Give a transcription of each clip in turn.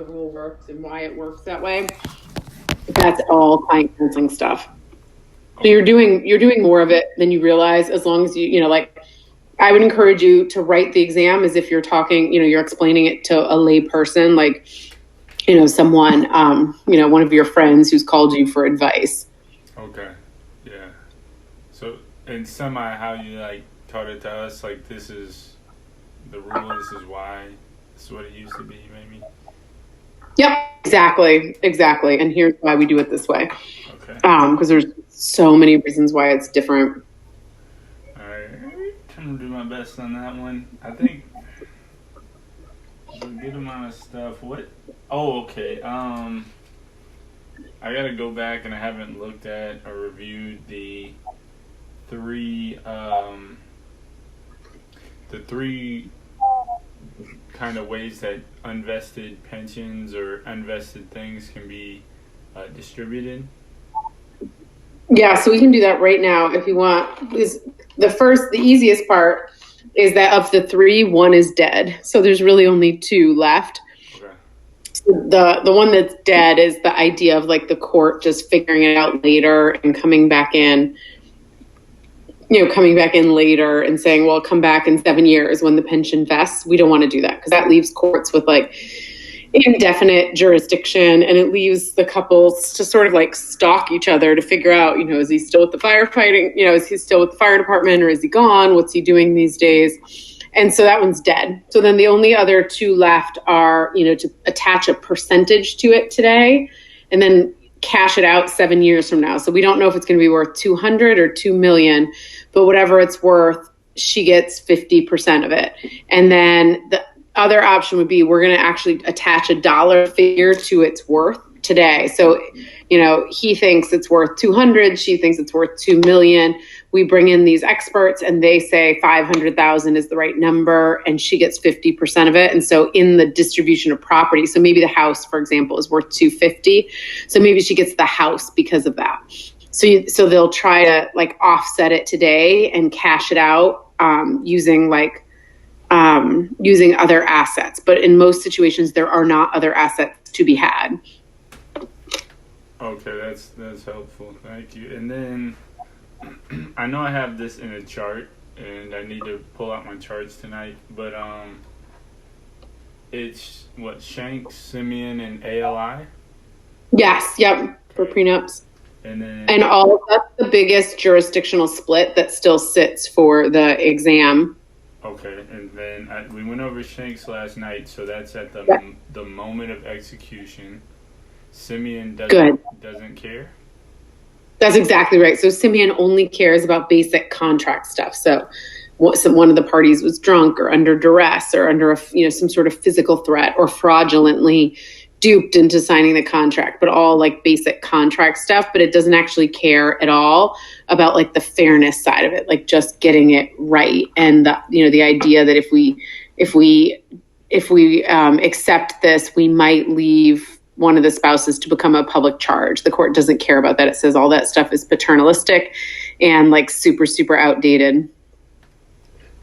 rule works and why it works that way. That's all client counseling stuff. So you're doing more of it than you realize, as long as you know, like, I would encourage you to write the exam as if you're talking, you're explaining it to a lay person, like, someone, one of your friends who's called you for advice. Okay. Yeah. So, and semi how you taught it to us, like, this is the rule, this is why, this is what it used to be, maybe. Yep, exactly. And here's why we do it this way. Okay. Because there's so many reasons why it's different. All right. I'm going to do my best on that one. I think a good amount of stuff. What? Oh, okay. I got to go back, and I haven't looked at or reviewed the three kind of ways that unvested pensions or unvested things can be distributed. Yeah, so we can do that right now if you want. Because the easiest part is that of the three, one is dead. So there's really only two left. Okay. The one that's dead is the idea of like the court just figuring it out later and coming back in later and saying, well, come back in 7 years when the pension vests. We don't want to do that because that leaves courts with like indefinite jurisdiction, and it leaves the couples to sort of like stalk each other to figure out, is he still with the firefighting? Is he still with the fire department, or is he gone? What's he doing these days? And so that one's dead. So then the only other two left are, to attach a percentage to it today and then cash it out 7 years from now. So we don't know if it's going to be worth 200 or 2 million, but whatever it's worth, she gets 50% of it. And then the other option would be we're going to actually attach a dollar figure to its worth today. So, he thinks it's worth 200. She thinks it's worth 2 million. We bring in these experts and they say 500,000 is the right number and she gets 50% of it. And so in the distribution of property, so maybe the house, for example, is worth 250. So maybe she gets the house because of that. So they'll try to like offset it today and cash it out using other assets. But in most situations, there are not other assets to be had. Okay, that's helpful. Thank you. And then I know I have this in a chart, and I need to pull out my charts tonight. But it's what, Shanks, Simeon, and ALI. Yes. Yep. For prenups. And all of that's the biggest jurisdictional split that still sits for the exam. Okay, and then we went over Shanks last night, so that's at the moment of execution. Simeon doesn't care? That's exactly right. So Simeon only cares about basic contract stuff. So one of the parties was drunk or under duress or under some sort of physical threat or fraudulently duped into signing the contract, but all like basic contract stuff, but it doesn't actually care at all about like the fairness side of it, like just getting it right. And the idea that if we accept this, we might leave one of the spouses to become a public charge. The court doesn't care about that. It says all that stuff is paternalistic and like super, super outdated.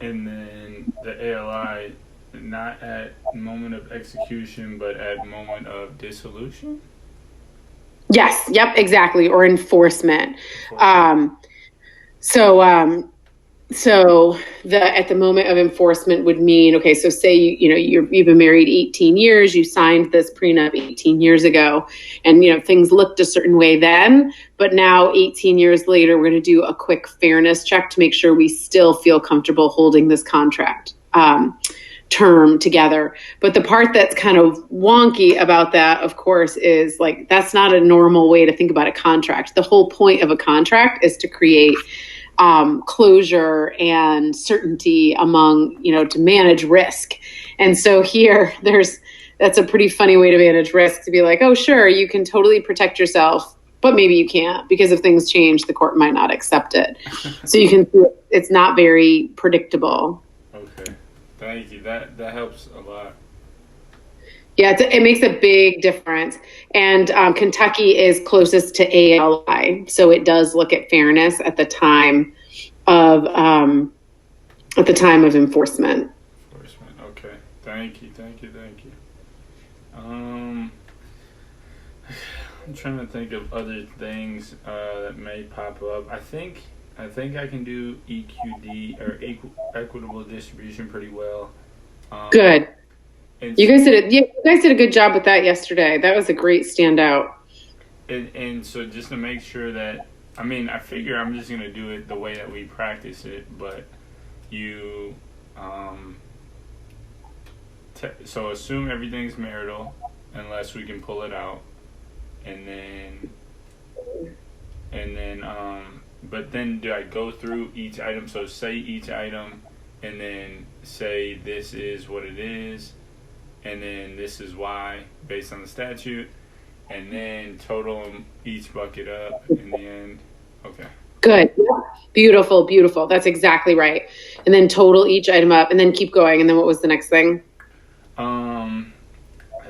And then the ALI, not at moment of execution, but at moment of dissolution? Yes. Yep. Exactly. Or enforcement. So at the moment of enforcement would mean, okay, so say you've been married 18 years, you signed this prenup 18 years ago, and things looked a certain way then, but now 18 years later, we're going to do a quick fairness check to make sure we still feel comfortable holding this contract term together. But the part that's kind of wonky about that, of course, is like that's not a normal way to think about a contract. The whole point of a contract is to create closure and certainty among, to manage risk. And so here that's a pretty funny way to manage risk, to be like, oh, sure, you can totally protect yourself, but maybe you can't, because if things change, the court might not accept it. So you can see it's not very predictable. Okay. Thank you. That helps a lot. Yeah, it makes a big difference. And Kentucky is closest to ALI, so it does look at fairness at the time of enforcement. Okay. Thank you. I'm trying to think of other things that may pop up. I think I can do EQD or equitable distribution pretty well. Um, Good. and You guys did a good job with that yesterday. That was a great standout. and so just to make sure that, I mean, I figure I'm just gonna do it the way that we practice it, but you um, so assume everything's marital unless we can pull it out, and then but then do I go through each item? So say each item, and then say this is what it is, and then this is why based on the statute, and then total them each bucket up in the end. Okay. Good. Beautiful, beautiful. That's exactly right. And then total each item up and then keep going. And then what was the next thing? I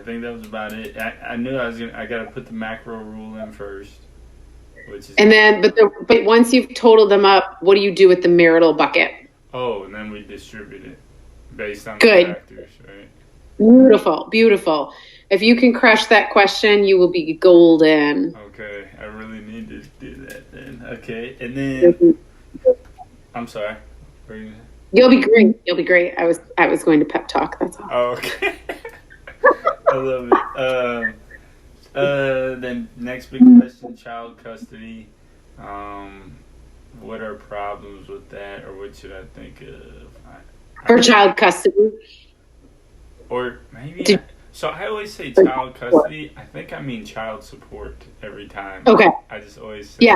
think that was about it. I knew I got to put the macro rule in first, which is. And then, but once you've totaled them up, what do you do with the marital bucket? Oh, and then we distribute it based on the Good. factors, right? Beautiful, beautiful. If you can crush that question, you will be golden. Okay, I really need to do that then. Okay, and then I'm sorry. You'll be great. You'll be great. I was going to pep talk. That's all. Oh, okay. I love it. Then next big question: child custody. What are problems with that, or what should I think of? For child custody. Or maybe. So I always say child custody. I think I mean child support every time. Okay. I just always say. Yeah.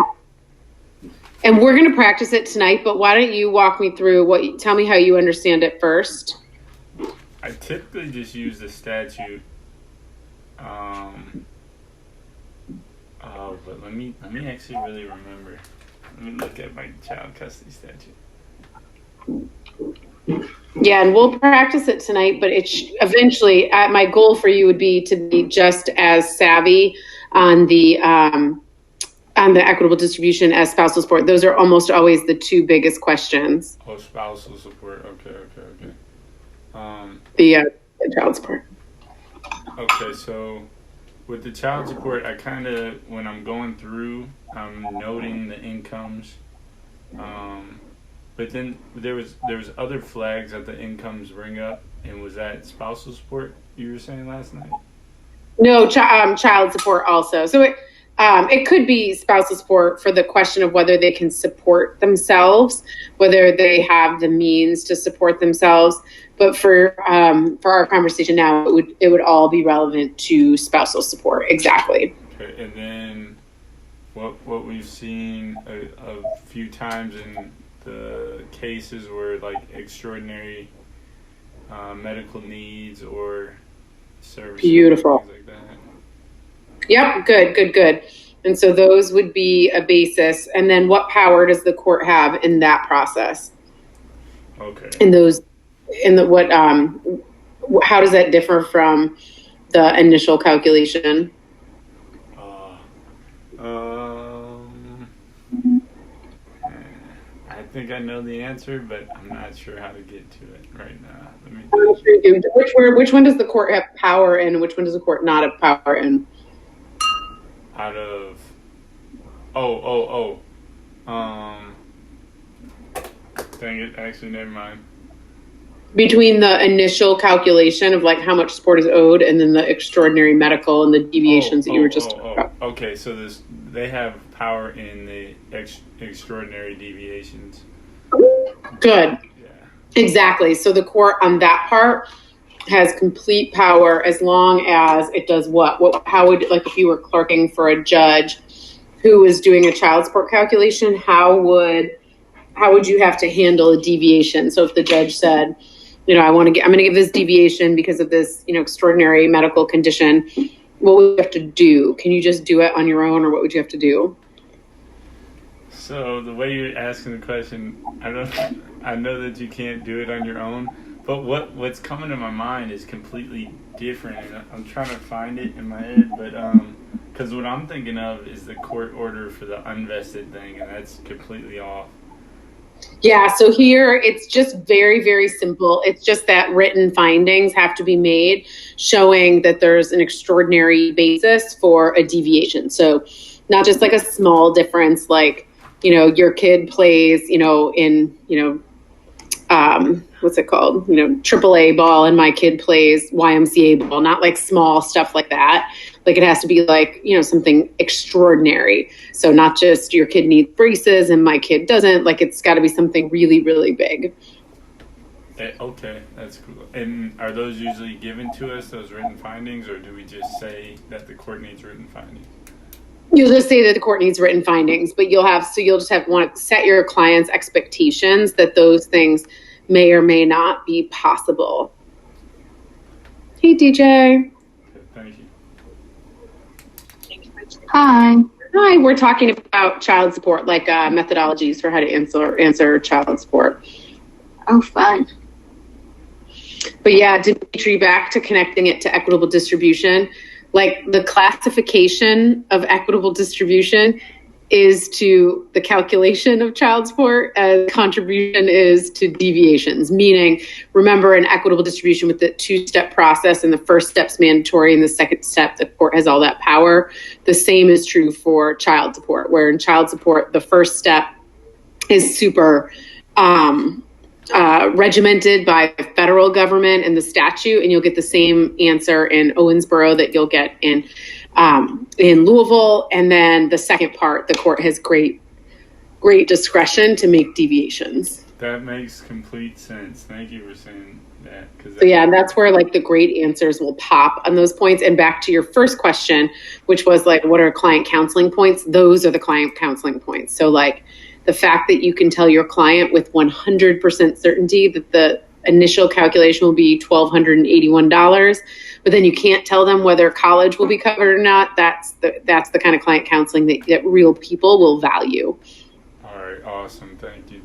And we're going to practice it tonight, but why don't you walk me through tell me how you understand it first. I typically just use the statute. But let me actually really remember. Let me look at my child custody statute. Yeah, and we'll practice it tonight, but eventually my goal for you would be to be just as savvy on the equitable distribution as spousal support. Those are almost always the two biggest questions. Oh, spousal support. Okay. The child support. Okay, so with the child support, I kind of, when I'm going through, I'm noting the incomes. But then there was other flags that the incomes bring up, and was that spousal support you were saying last night? No, child support also. So it could be spousal support for the question of whether they can support themselves, whether they have the means to support themselves. But for our conversation now, it would all be relevant to spousal support. Exactly. Okay, and then what we've seen a few times in the cases where like extraordinary medical needs or services. Beautiful. Things like that. Yep. Good. And so those would be a basis. And then what power does the court have in that process? Okay. How does that differ from the initial calculation? I think I know the answer, but I'm not sure how to get to it right now. Let me. Which one does the court have power in? Which one does the court not have power in? Out of. Dang it! Actually, never mind. Between the initial calculation of like how much support is owed, and then the extraordinary medical and the deviations that you were just talking about. Okay, so they have power in the extraordinary deviations. Good. Yeah. Exactly. So the court on that part has complete power as long as it does what? How would, like, if you were clerking for a judge who was doing a child support calculation, how would you have to handle a deviation? So if the judge said, I'm going to give this deviation because of this, extraordinary medical condition, what would you have to do? Can you just do it on your own, or what would you have to do? So the way you're asking the question, I know that you can't do it on your own, but what's coming to my mind is completely different. And I'm trying to find it in my head, but because what I'm thinking of is the court order for the unvested thing, and that's completely off. Yeah, so here it's just very, very simple. It's just that written findings have to be made. showing that there's an extraordinary basis for a deviation. So not just like a small difference, like, your kid plays, in, what's it called? AAA ball, and my kid plays YMCA ball, not like small stuff like that. Like it has to be like, something extraordinary. So not just your kid needs braces and my kid doesn't, like it's got to be something really, really big. Okay, that's cool. And are those usually given to us, those written findings, or do we just say that the court needs written findings? You'll just say that the court needs written findings, but you'll just have want to set your client's expectations that those things may or may not be possible. Hey, DJ. Thank you. Hi. Hi, we're talking about child support, like methodologies for how to answer child support. Oh, fun. But yeah, Dimitri, back to connecting it to equitable distribution. Like the classification of equitable distribution is to the calculation of child support as contribution is to deviations, meaning remember an equitable distribution with the two-step process, and the first step's mandatory and the second step, the court has all that power. The same is true for child support, where in child support, the first step is super regimented by the federal government and the statute, and you'll get the same answer in Owensboro that you'll get in Louisville. And then the second part, the court has great discretion to make deviations. That makes complete sense. Thank you for saying that. So yeah, and that's where like the great answers will pop on those points. And back to your first question, which was like, what are client counseling points? Those are the client counseling points. So like the fact that you can tell your client with 100% certainty that the initial calculation will be $1,281, but then you can't tell them whether college will be covered or not. That's the kind of client counseling that real people will value. All right, awesome. Thank you.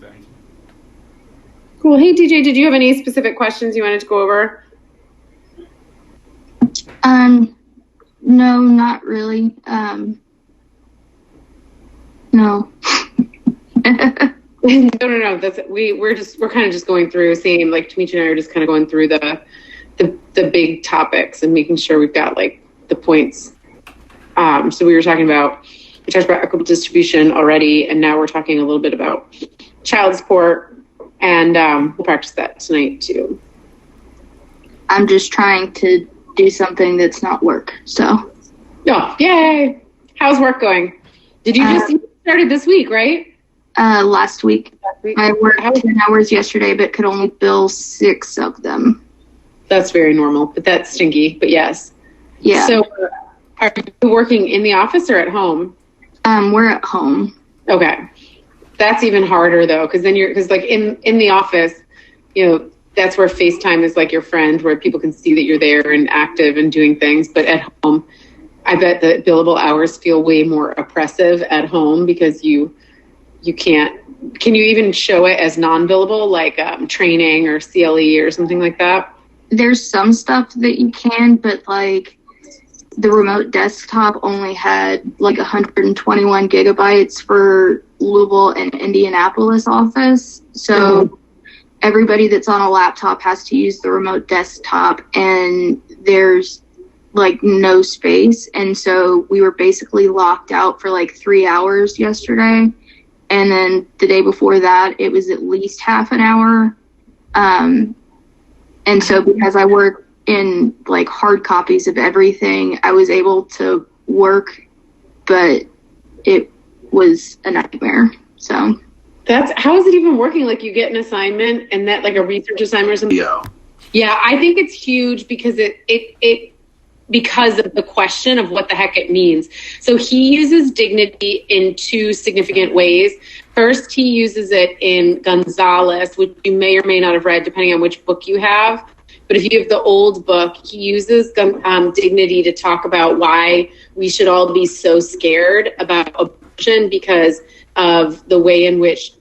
Cool. Hey, DJ, did you have any specific questions you wanted to go over? No, not really. No. No. We're kind of just going through, seeing like Dimitri and I are just kind of going through the big topics and making sure we've got like the points. So we talked about equitable distribution already, and now we're talking a little bit about child support, and we'll practice that tonight too. I'm just trying to do something that's not work. So. Oh, yay! How's work going? Did you just started this week, right? Last week. I worked 10 hours yesterday, but could only bill 6 of them. That's very normal, but that's stinky. But yes. Yeah. So, are you working in the office or at home? We're at home. Okay. That's even harder though, because like in the office, that's where FaceTime is like your friend, where people can see that you're there and active and doing things. But at home, I bet the billable hours feel way more oppressive at home because you can't. Can you even show it as non-billable, like training or CLE or something like that? There's some stuff that you can, but like the remote desktop only had like 121 gigabytes for Louisville and Indianapolis office. So everybody that's on a laptop has to use the remote desktop, and there's like no space. And so we were basically locked out for like 3 hours yesterday. And then the day before that, it was at least half an hour. And so because I work in like hard copies of everything, I was able to work, but it was a nightmare. So how is it even working? Like you get an assignment and that like a research assignment or something? Yeah, I think it's huge because because of the question of what the heck it means. So he uses dignity in 2 significant ways. First, he uses it in Gonzalez, which you may or may not have read, depending on which book you have. But if you have the old book, he uses dignity to talk about why we should all be so scared about abortion because of the way in which,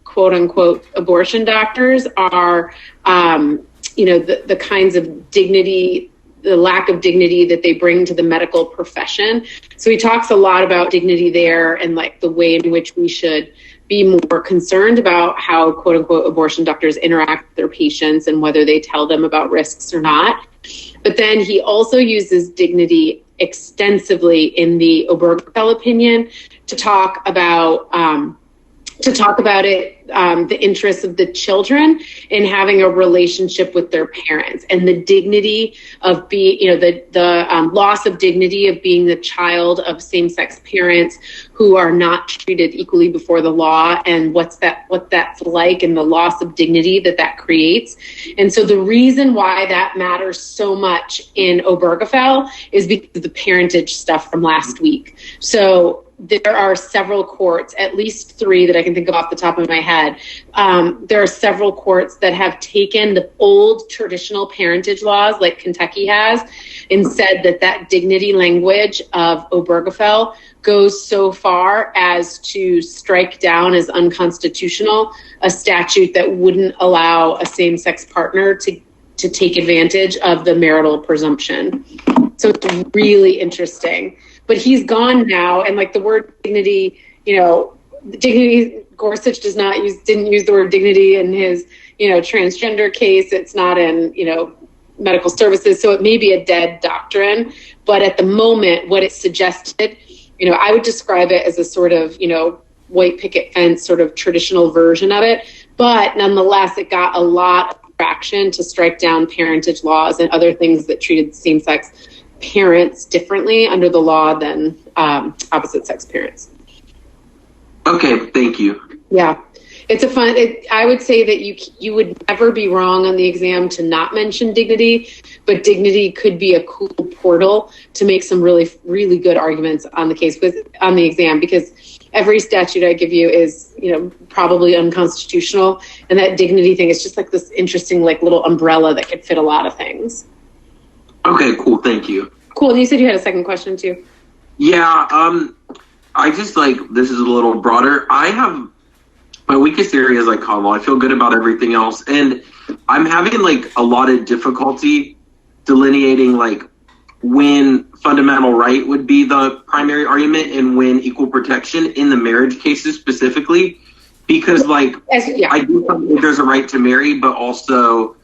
quote unquote, abortion doctors are, the kinds of dignity the lack of dignity that they bring to the medical profession. So he talks a lot about dignity there and like the way in which we should be more concerned about how quote unquote abortion doctors interact with their patients and whether they tell them about risks or not. But then he also uses dignity extensively in the Obergefell opinion to talk about the interests of the children in having a relationship with their parents and the dignity of being, the loss of dignity of being the child of same-sex parents who are not treated equally before the law, and what that's like, and the loss of dignity that creates. And so the reason why that matters so much in Obergefell is because of the parentage stuff from last week. So there are several courts, at least 3 that I can think of off the top of my head. There are several courts that have taken the old traditional parentage laws like Kentucky has and said that dignity language of Obergefell goes so far as to strike down as unconstitutional a statute that wouldn't allow a same-sex partner to take advantage of the marital presumption. So it's really interesting. But he's gone now, and like the word dignity, dignity, Gorsuch didn't use the word dignity in his, transgender case. It's not in, medical services. So it may be a dead doctrine. But at the moment, what it suggested, I would describe it as a sort of, white picket fence sort of traditional version of it. But nonetheless, it got a lot of traction to strike down parentage laws and other things that treated same-sex parents differently under the law than opposite sex parents. Okay, thank you. Yeah, it's I would say that you would never be wrong on the exam to not mention dignity, but dignity could be a cool portal to make some really, really good arguments on the exam, because every statute I give you is, probably unconstitutional, and that dignity thing is just like this interesting, like little umbrella that could fit a lot of things. Okay, cool. Thank you. Cool. And you said you had a second question too. Yeah. I just this is a little broader. I have my weakest area is common law. I feel good about everything else, and I'm having a lot of difficulty delineating when fundamental right would be the primary argument and when equal protection in the marriage cases specifically, because I do think there's a right to marry, but also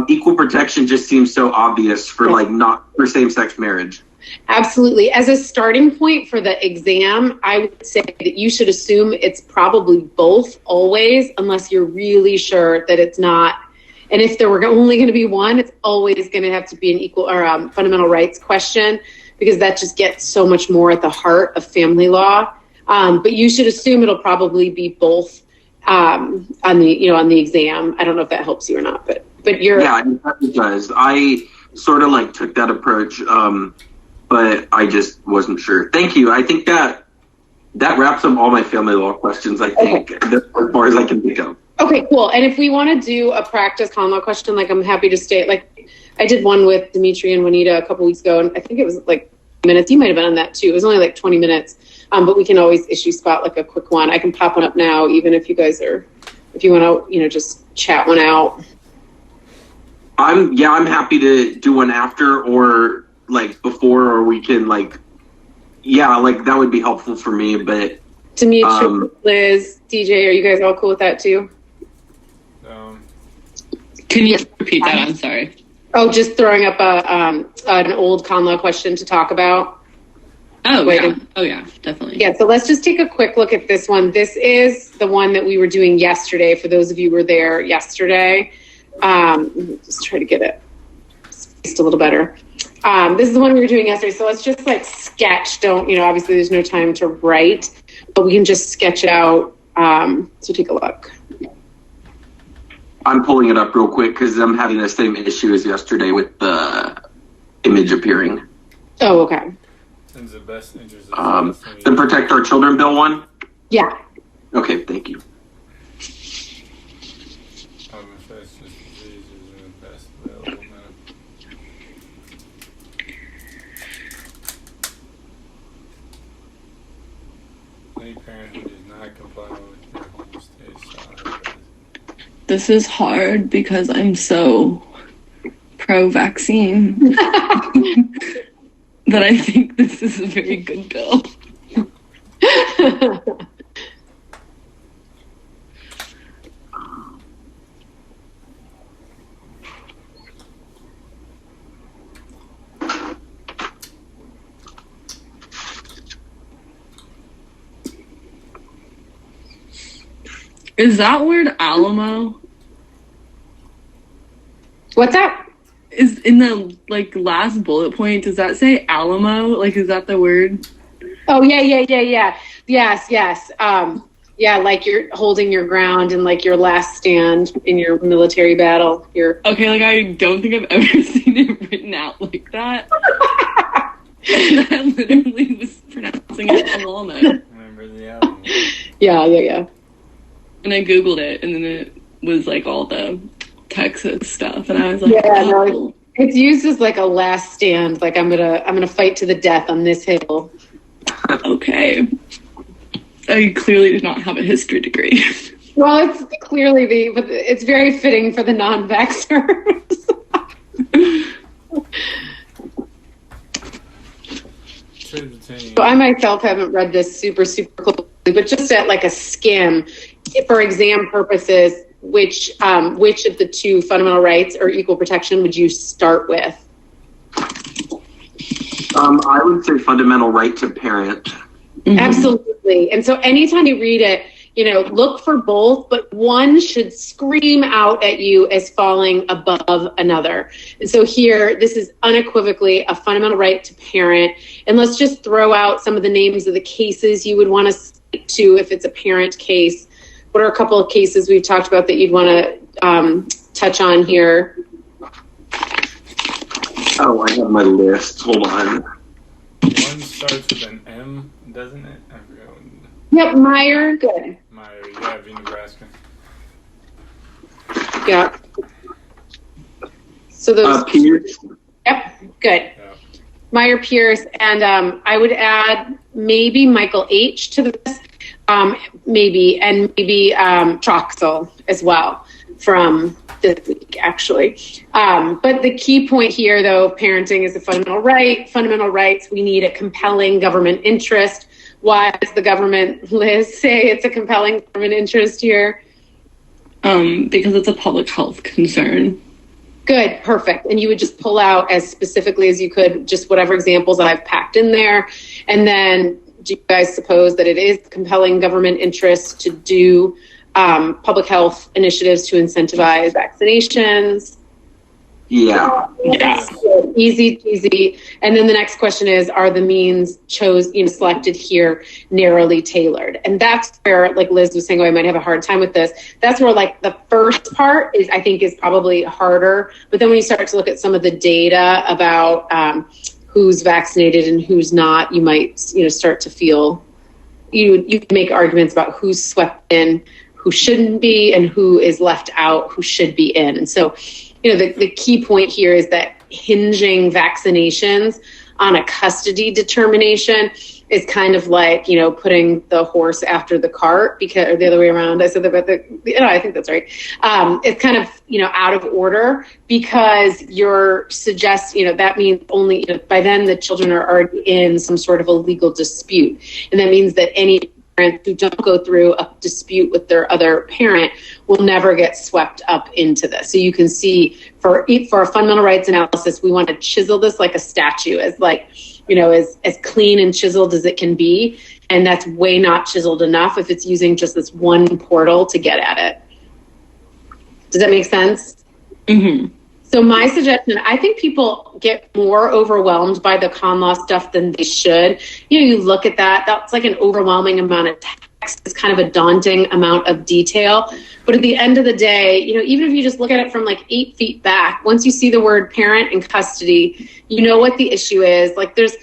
equal protection just seems so obvious for not for same-sex marriage. Absolutely. As a starting point for the exam, I would say that you should assume it's probably both always, unless you're really sure that it's not. And if there were only going to be one, it's always going to have to be an equal or fundamental rights question, because that just gets so much more at the heart of family law. But you should assume it'll probably be both on the exam. I don't know if that helps you or not, but you're... Yeah, it does. I sort of took that approach, but I just wasn't sure. Thank you. I think that wraps up all my family law questions, I think, as far as I can think of. Okay, cool. And if we want to do a practice common law question, I'm happy to stay. I did one with Dimitri and Juanita a couple weeks ago, and I think it was 20 minutes. You might have been on that too. It was only 20 minutes, but we can always issue Scott a quick one. I can pop one up now, even if you guys if you want to, just chat one out. I'm happy to do one after or before, or we can that would be helpful for me. But Dimitri, Liz, DJ, are you guys all cool with that too? Can you repeat that? I'm sorry. Oh, just throwing up an old common law question to talk about. Oh, yeah, definitely. Yeah, so let's just take a quick look at this one. This is the one that we were doing yesterday, for those of you who were there yesterday. Just try to get it spaced a little better. This is the one we were doing yesterday, so let's just sketch. Obviously there's no time to write, but we can just sketch it out. So take a look. I'm pulling it up real quick because I'm having the same issue as yesterday with the image appearing. Oh, okay. The best interest of the Protect Our Children Bill one? Yeah. Okay, thank you. Any parent who does not comply with their home state. This is hard because I'm so pro-vaccine. that I think this is a very good bill. Is that word Alamo? What's that? Is in the last bullet point, does that say Alamo? Like, is that the word? Oh, yeah. Yes. Yeah, like you're holding your ground and like your last stand in your military battle. Okay, like I don't think I've ever seen it written out like that. I literally was pronouncing it Alamo. Remember the Alamo. Yeah. And I Googled it, and then it was like all the Texas stuff, and I was like, it's used as like a last stand. Like I'm gonna fight to the death on this hill. Okay. I clearly did not have a history degree. Well, it's clearly but it's very fitting for the non-vaxxers. So I myself haven't read this super closely, but just at like a skim, for exam purposes, which of the two fundamental rights or equal protection would you start with? I would say fundamental right to parent. Mm-hmm. Absolutely. And so anytime you read it, look for both, but one should scream out at you as falling above another. And so here, this is unequivocally a fundamental right to parent. And let's just throw out some of the names of the cases you would want to stick to if it's a parent case. What are a couple of cases we've talked about that you'd want to touch on here? Oh, I have my list. Hold on. One starts with an M, doesn't it? I forgot. Yep, Meyer. Good. Meyer, yeah, v. Nebraska. Yeah. So those. Pierce. Yep, good. Yeah. Meyer, Pierce, and I would add maybe Michael H. to this. Maybe Troxel as well from this week, actually. But the key point here, though, parenting is a fundamental right. Fundamental rights, we need a compelling government interest. Why does the government, Liz, say it's a compelling government interest here? Because it's a public health concern. Good, perfect. And you would just pull out as specifically as you could, just whatever examples I've packed in there. And then do you guys suppose that it is compelling government interest to do public health initiatives to incentivize vaccinations? Yeah. Easy peasy. And then the next question is, are the means selected here narrowly tailored? And that's where, like Liz was saying, I might have a hard time with this. That's where like the first part is probably harder. But then when you start to look at some of the data about who's vaccinated and who's not, you might, start to feel you can make arguments about who's swept in, who shouldn't be, and who is left out, who should be in. And so, the key point here is that hinging vaccinations on a custody determination is kind of like, putting the horse after the cart, or the other way around. I said that, but I think that's right. It's kind of, out of order, because you're that means only, by then the children are already in some sort of a legal dispute. And that means that any parents who don't go through a dispute with their other parent will never get swept up into this. So you can see for a fundamental rights analysis, we want to chisel this like a statue, as as clean and chiseled as it can be. And that's way not chiseled enough if it's using just this one portal to get at it. Does that make sense? Mm-hmm. So my suggestion, I think people get more overwhelmed by the con law stuff than they should. You look at that's like an overwhelming amount of text. It's kind of a daunting amount of detail. But at the end of the day, even if you just look at it from like 8 feet back, once you see the word parent and custody, you know what the issue is. Like there's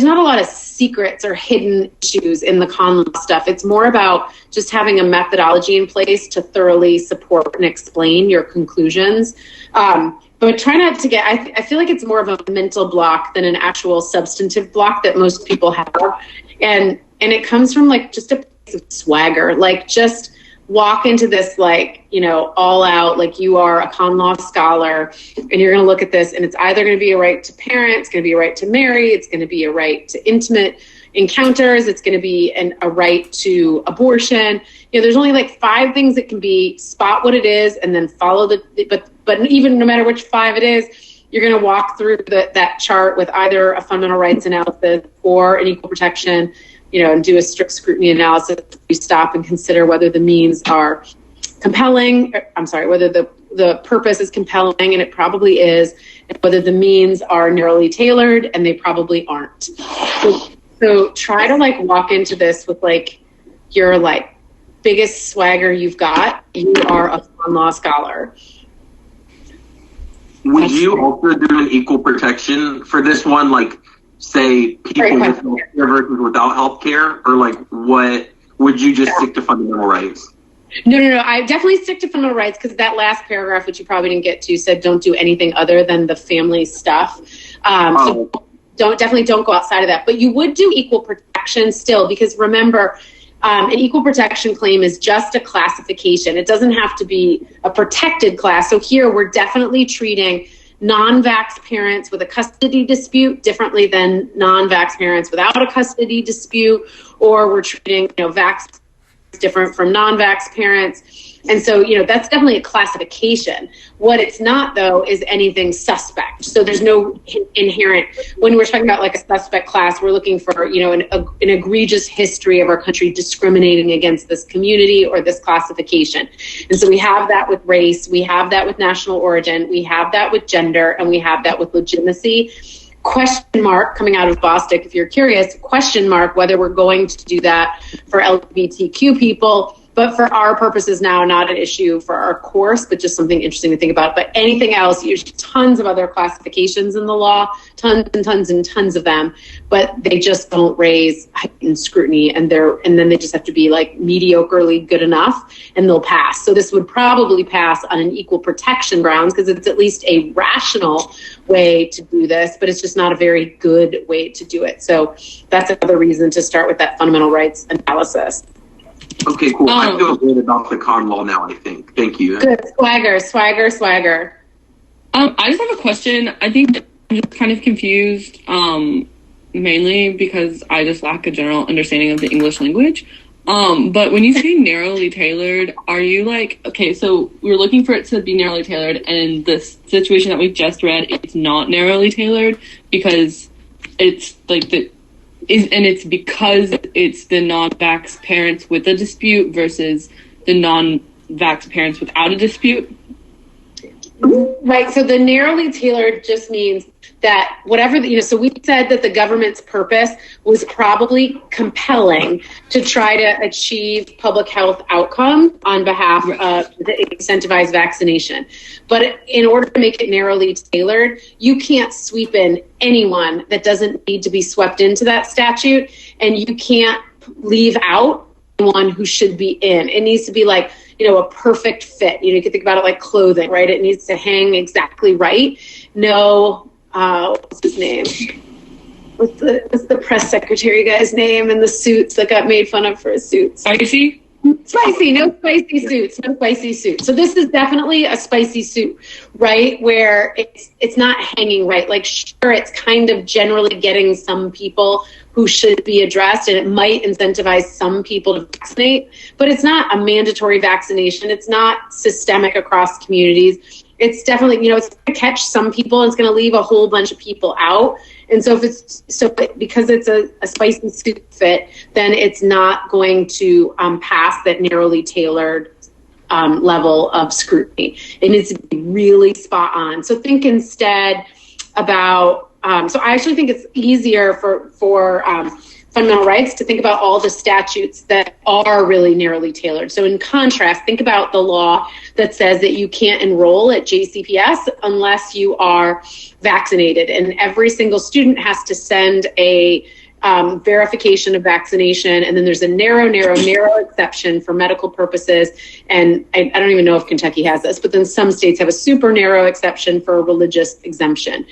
not a lot of secrets or hidden issues in the con law stuff. It's more about just having a methodology in place to thoroughly support and explain your conclusions. But try not to get, I feel like it's more of a mental block than an actual substantive block that most people have. And it comes from like just a place of swagger, like just walk into this like, you know, all out, like you are a con law scholar, and you're going to look at this, and it's either going to be a right to parent, it's going to be a right to marry, it's going to be a right to intimate encounters, it's going to be a right to abortion. You know, there's only like 5 things it can be. Spot what it is, and then follow but even no matter which 5 it is, you're going to walk through that chart with either a fundamental rights analysis or an equal protection, you know, and do a strict scrutiny analysis. You stop and consider whether the means are compelling. Whether the purpose is compelling, and it probably is, and whether the means are narrowly tailored, and they probably aren't. So try to like walk into this with like your like biggest swagger you've got. You are a common law scholar. Would you also do an equal protection for this one? Like, say people with healthcare versus without healthcare, or like what would you just stick to fundamental rights? No. I definitely stick to fundamental rights, because that last paragraph, which you probably didn't get to, said don't do anything other than the family stuff. So definitely don't go outside of that. But you would do equal protection still, because remember, an equal protection claim is just a classification. It doesn't have to be a protected class. So here we're definitely treating non-vax parents with a custody dispute differently than non-vax parents without a custody dispute, or we're treating, you know, vax different from non-vax parents. And so, you know, that's definitely a classification. What it's not, though, is anything suspect. So there's no inherent, when we're talking about like a suspect class, we're looking for, you know, an egregious history of our country discriminating against this community or this classification. And so we have that with race, we have that with national origin, we have that with gender, and we have that with legitimacy. Question mark, coming out of Bostick, if you're curious, question mark whether we're going to do that for LGBTQ people. But for our purposes now, not an issue for our course, but just something interesting to think about. But anything else, there's tons of other classifications in the law, tons and tons and tons of them, but they just don't raise heightened scrutiny, and then they just have to be like mediocrely good enough, and they'll pass. So this would probably pass on an equal protection grounds, because it's at least a rational way to do this, but it's just not a very good way to do it. So that's another reason to start with that fundamental rights analysis. Okay, cool. I feel good about the con law now, I think. Thank you. Good. Swagger. I just have a question. I think I'm just kind of confused, mainly because I just lack a general understanding of the English language. But when you say narrowly tailored, are you like, okay, so we're looking for it to be narrowly tailored, and in this situation that we just read, it's not narrowly tailored because it's like it's because it's the non-vax parents with a dispute versus the non-vax parents without a dispute? Right. So the narrowly tailored just means that whatever, so we said that the government's purpose was probably compelling to try to achieve public health outcomes on behalf of the incentivized vaccination. But in order to make it narrowly tailored, you can't sweep in anyone that doesn't need to be swept into that statute, and you can't leave out anyone who should be in. It needs to be like, a perfect fit. You can think about it like clothing, right? It needs to hang exactly right. No, what's his name? What's the press secretary guy's name in the suits that got made fun of for his suits? Spicy? Spicy, no spicy suits, no spicy suits. So this is definitely a spicy suit, right? Where it's not hanging right. Like, sure, it's kind of generally getting some people who should be addressed, and it might incentivize some people to vaccinate, but it's not a mandatory vaccination. It's not systemic across communities. It's definitely, it's going to catch some people and it's going to leave a whole bunch of people out. And so because it's a spicy suit fit, then it's not going to pass that narrowly tailored level of scrutiny. It needs to be really spot on. So think instead about, so I actually think it's easier for fundamental rights to think about all the statutes that are really narrowly tailored. So in contrast, think about the law that says that you can't enroll at JCPS unless you are vaccinated, and every single student has to send a verification of vaccination, and then there's a narrow exception for medical purposes. And I don't even know if Kentucky has this, but then some states have a super narrow exception for a religious exemption.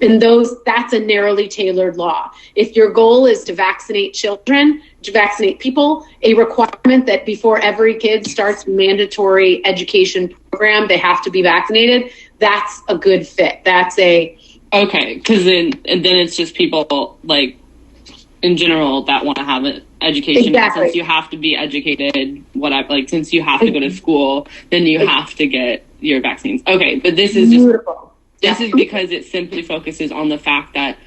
And that's a narrowly tailored law. If your goal is to vaccinate children, to vaccinate people, a requirement that before every kid starts mandatory education program, they have to be vaccinated, that's a good fit. That's okay, because then it's just people like in general that want to have an education. Exactly. Since you have to be educated, since you have to go to school, then you have to get your vaccines. Okay, but this is just beautiful. This is because it simply focuses on the fact that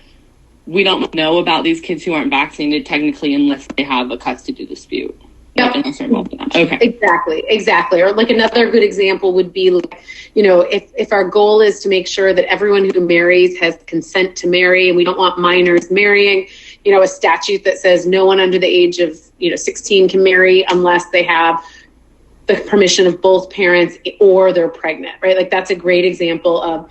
we don't know about these kids who aren't vaccinated technically unless they have a custody dispute. Yep. Unless they're involved in that. Okay. Exactly. Or like another good example would be, if our goal is to make sure that everyone who marries has consent to marry, and we don't want minors marrying, a statute that says no one under the age of 16 can marry unless they have the permission of both parents or they're pregnant, right? Like that's a great example of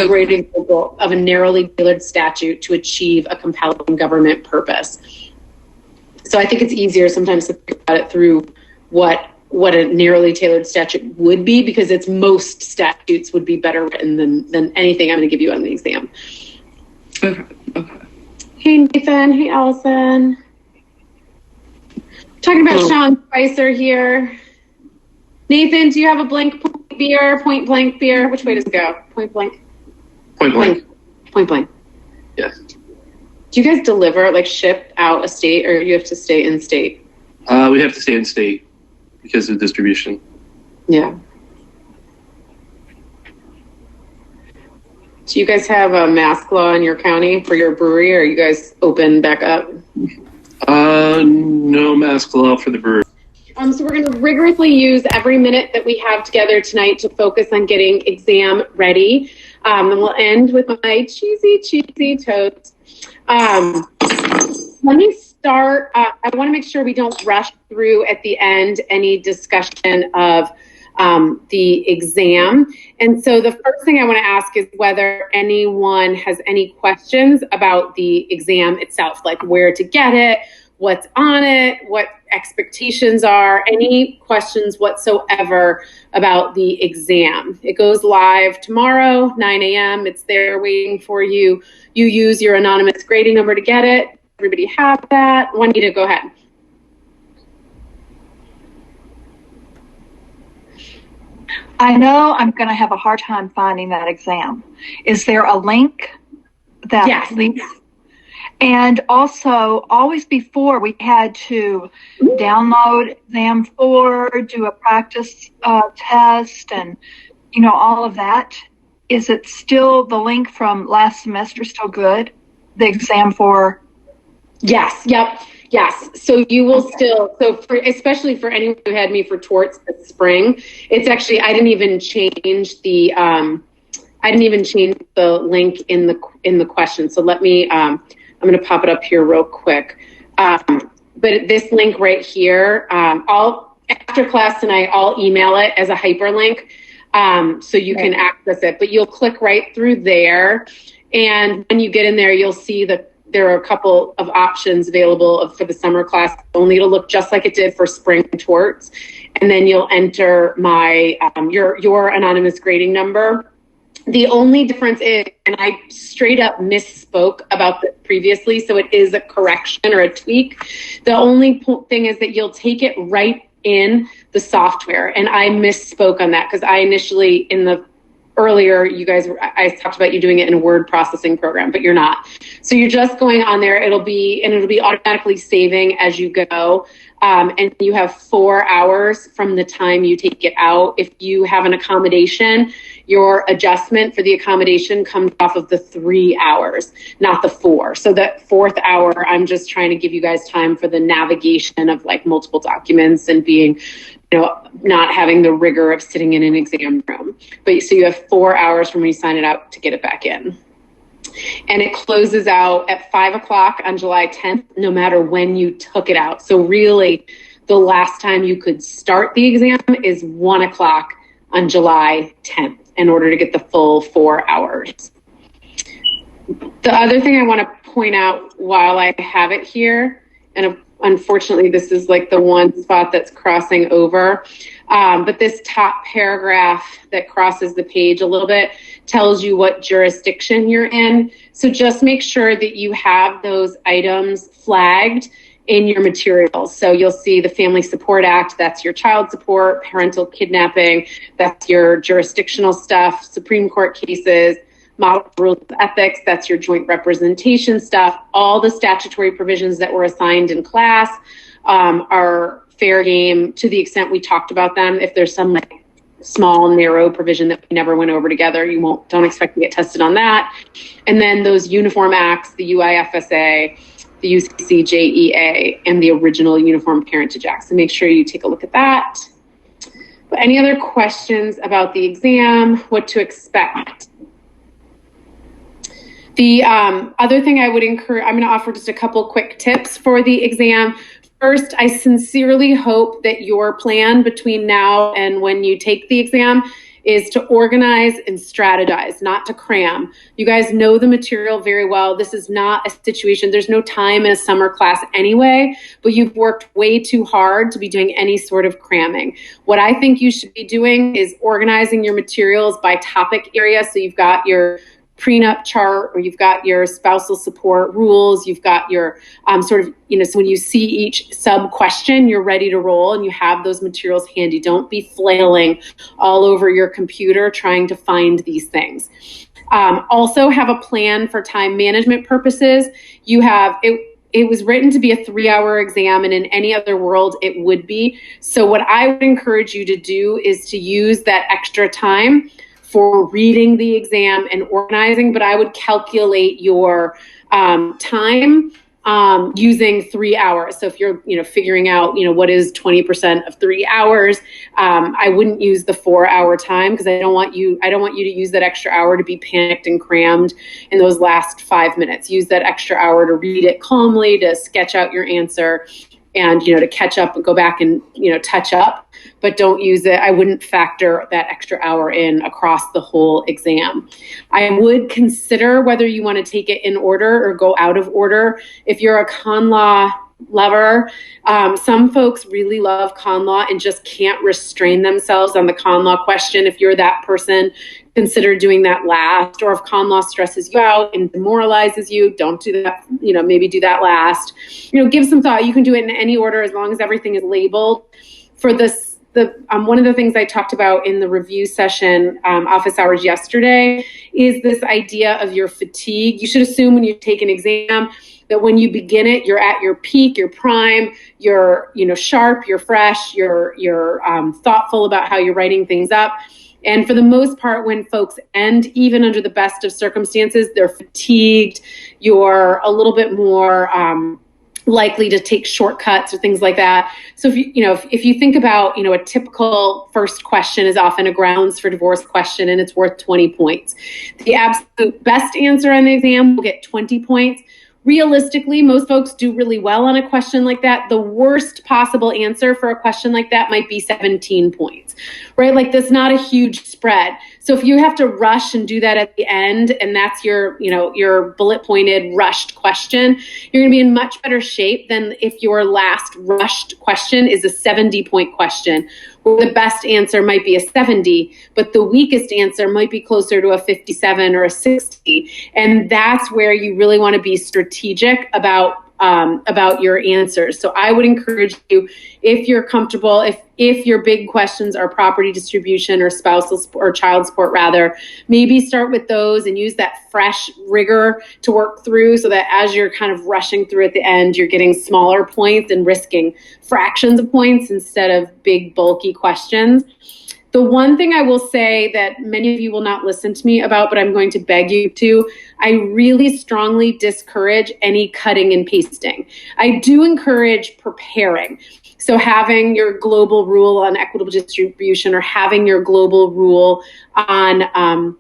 great example of a narrowly tailored statute to achieve a compelling government purpose. So I think it's easier sometimes to think about it through what a narrowly tailored statute would be, because most statutes would be better written than anything I'm going to give you on the exam. Okay. Hey, Nathan. Hey, Allison. Talking about Sean Spicer here. Nathan, do you have a point blank beer? Which way does it go? Point blank? Point blank. Yes. Do you guys deliver, ship out of state, or you have to stay in state? We have to stay in state because of distribution. Yeah. Do you guys have a mask law in your county for your brewery, or are you guys open back up? No mask law for the brewery. So we're going to rigorously use every minute that we have together tonight to focus on getting exam ready. And we'll end with my cheesy toast. Let me start. I want to make sure we don't rush through at the end any discussion of the exam. And so the first thing I want to ask is whether anyone has any questions about the exam itself, like where to get it, what's on it, what expectations are, any questions whatsoever about the exam. It goes live tomorrow, 9 a.m. It's there waiting for you. You use your anonymous grading number to get it. Everybody have that? Juanita, go ahead. I know I'm going to have a hard time finding that exam. Is there a link that links? And also, always before, we had to download Exam4, do a practice test, and, all of that. Is it still the link from last semester still good? The Exam4? Yes. Yep. Yes. So you will still, especially for anyone who had me for torts this spring, it's actually, I didn't even change the link in the question. So let me, I'm going to pop it up here real quick. But this link right here, after class tonight, I'll email it as a hyperlink so you can access it. But you'll click right through there. And when you get in there, you'll see that there are a couple of options available for the summer class only. It'll look just like it did for spring torts. And then you'll enter my your anonymous grading number. The only difference is, and I straight up misspoke about this previously, so it is a correction or a tweak. The only thing is that you'll take it right in the software. And I misspoke on that because I initially, earlier, I talked about you doing it in a word processing program, but you're not. So you're just going on there. It'll be automatically saving as you go. And you have 4 hours from the time you take it out. If you have an accommodation, your adjustment for the accommodation comes off of the 3 hours, not the 4. So that 4th hour, I'm just trying to give you guys time for the navigation of multiple documents and being, not having the rigor of sitting in an exam room. But so you have 4 hours from when you sign it out to get it back in. And it closes out at 5 o'clock on July 10th, no matter when you took it out. So really, the last time you could start the exam is 1 o'clock on July 10th in order to get the full 4 hours. The other thing I want to point out while I have it here, and unfortunately this is like the one spot that's crossing over, but this top paragraph that crosses the page a little bit tells you what jurisdiction you're in. So just make sure that you have those items flagged in your materials. So you'll see the Family Support Act, that's your child support, parental kidnapping, that's your jurisdictional stuff, Supreme Court cases, model rules of ethics, that's your joint representation stuff. All the statutory provisions that were assigned in class are fair game to the extent we talked about them. If there's some like small, narrow provision that we never went over together, don't expect to get tested on that. And then those uniform acts, the UIFSA, the UCCJEA, and the original Uniform Parentage Act. So make sure you take a look at that. But any other questions about the exam, what to expect? The other thing I would encourage, I'm going to offer just a couple quick tips for the exam. First, I sincerely hope that your plan between now and when you take the exam is to organize and strategize, not to cram. You guys know the material very well. This is not a situation, there's no time in a summer class anyway, but you've worked way too hard to be doing any sort of cramming. What I think you should be doing is organizing your materials by topic area. So you've got your prenup chart, or you've got your spousal support rules, you've got your so when you see each sub question, you're ready to roll and you have those materials handy. Don't be flailing all over your computer trying to find these things. Also have a plan for time management purposes. You have, it was written to be a 3-hour exam, and in any other world it would be. So what I would encourage you to do is to use that extra time for reading the exam and organizing, but I would calculate your time using 3 hours. So if you're, figuring out, what is 20% of 3 hours, I wouldn't use the 4-hour time, because I don't want you to use that extra hour to be panicked and crammed in those last 5 minutes. Use that extra hour to read it calmly, to sketch out your answer, and, to catch up and go back and, touch up. But don't use it. I wouldn't factor that extra hour in across the whole exam. I would consider whether you want to take it in order or go out of order. If you're a con law lover, some folks really love con law and just can't restrain themselves on the con law question. If you're that person, consider doing that last. Or if con law stresses you out and demoralizes you, don't do that. Maybe do that last. Give some thought. You can do it in any order as long as everything is labeled. For this, one of the things I talked about in the review session, office hours yesterday, is this idea of your fatigue. You should assume when you take an exam that when you begin it, you're at your peak, your prime, you're sharp, you're fresh, you're thoughtful about how you're writing things up. And for the most part, when folks end, even under the best of circumstances, they're fatigued, you're a little bit more likely to take shortcuts or things like that. So if you think about, a typical first question is often a grounds for divorce question, and it's worth 20 points. The absolute best answer on the exam will get 20 points. Realistically, most folks do really well on a question like that. The worst possible answer for a question like that might be 17 points, right? Like, that's not a huge spread. So if you have to rush and do that at the end, and that's your bullet pointed rushed question, you're going to be in much better shape than if your last rushed question is a 70-point question, where the best answer might be a 70, but the weakest answer might be closer to a 57 or a 60. And that's where you really want to be strategic about your answers. So I would encourage you, if you're comfortable, if your big questions are property distribution or spousal or child support rather, maybe start with those and use that fresh rigor to work through, so that as you're kind of rushing through at the end, you're getting smaller points and risking fractions of points instead of big bulky questions. The one thing I will say that many of you will not listen to me about, but I'm going to beg you to, I really strongly discourage any cutting and pasting. I do encourage preparing. So having your global rule on equitable distribution, or having your global rule on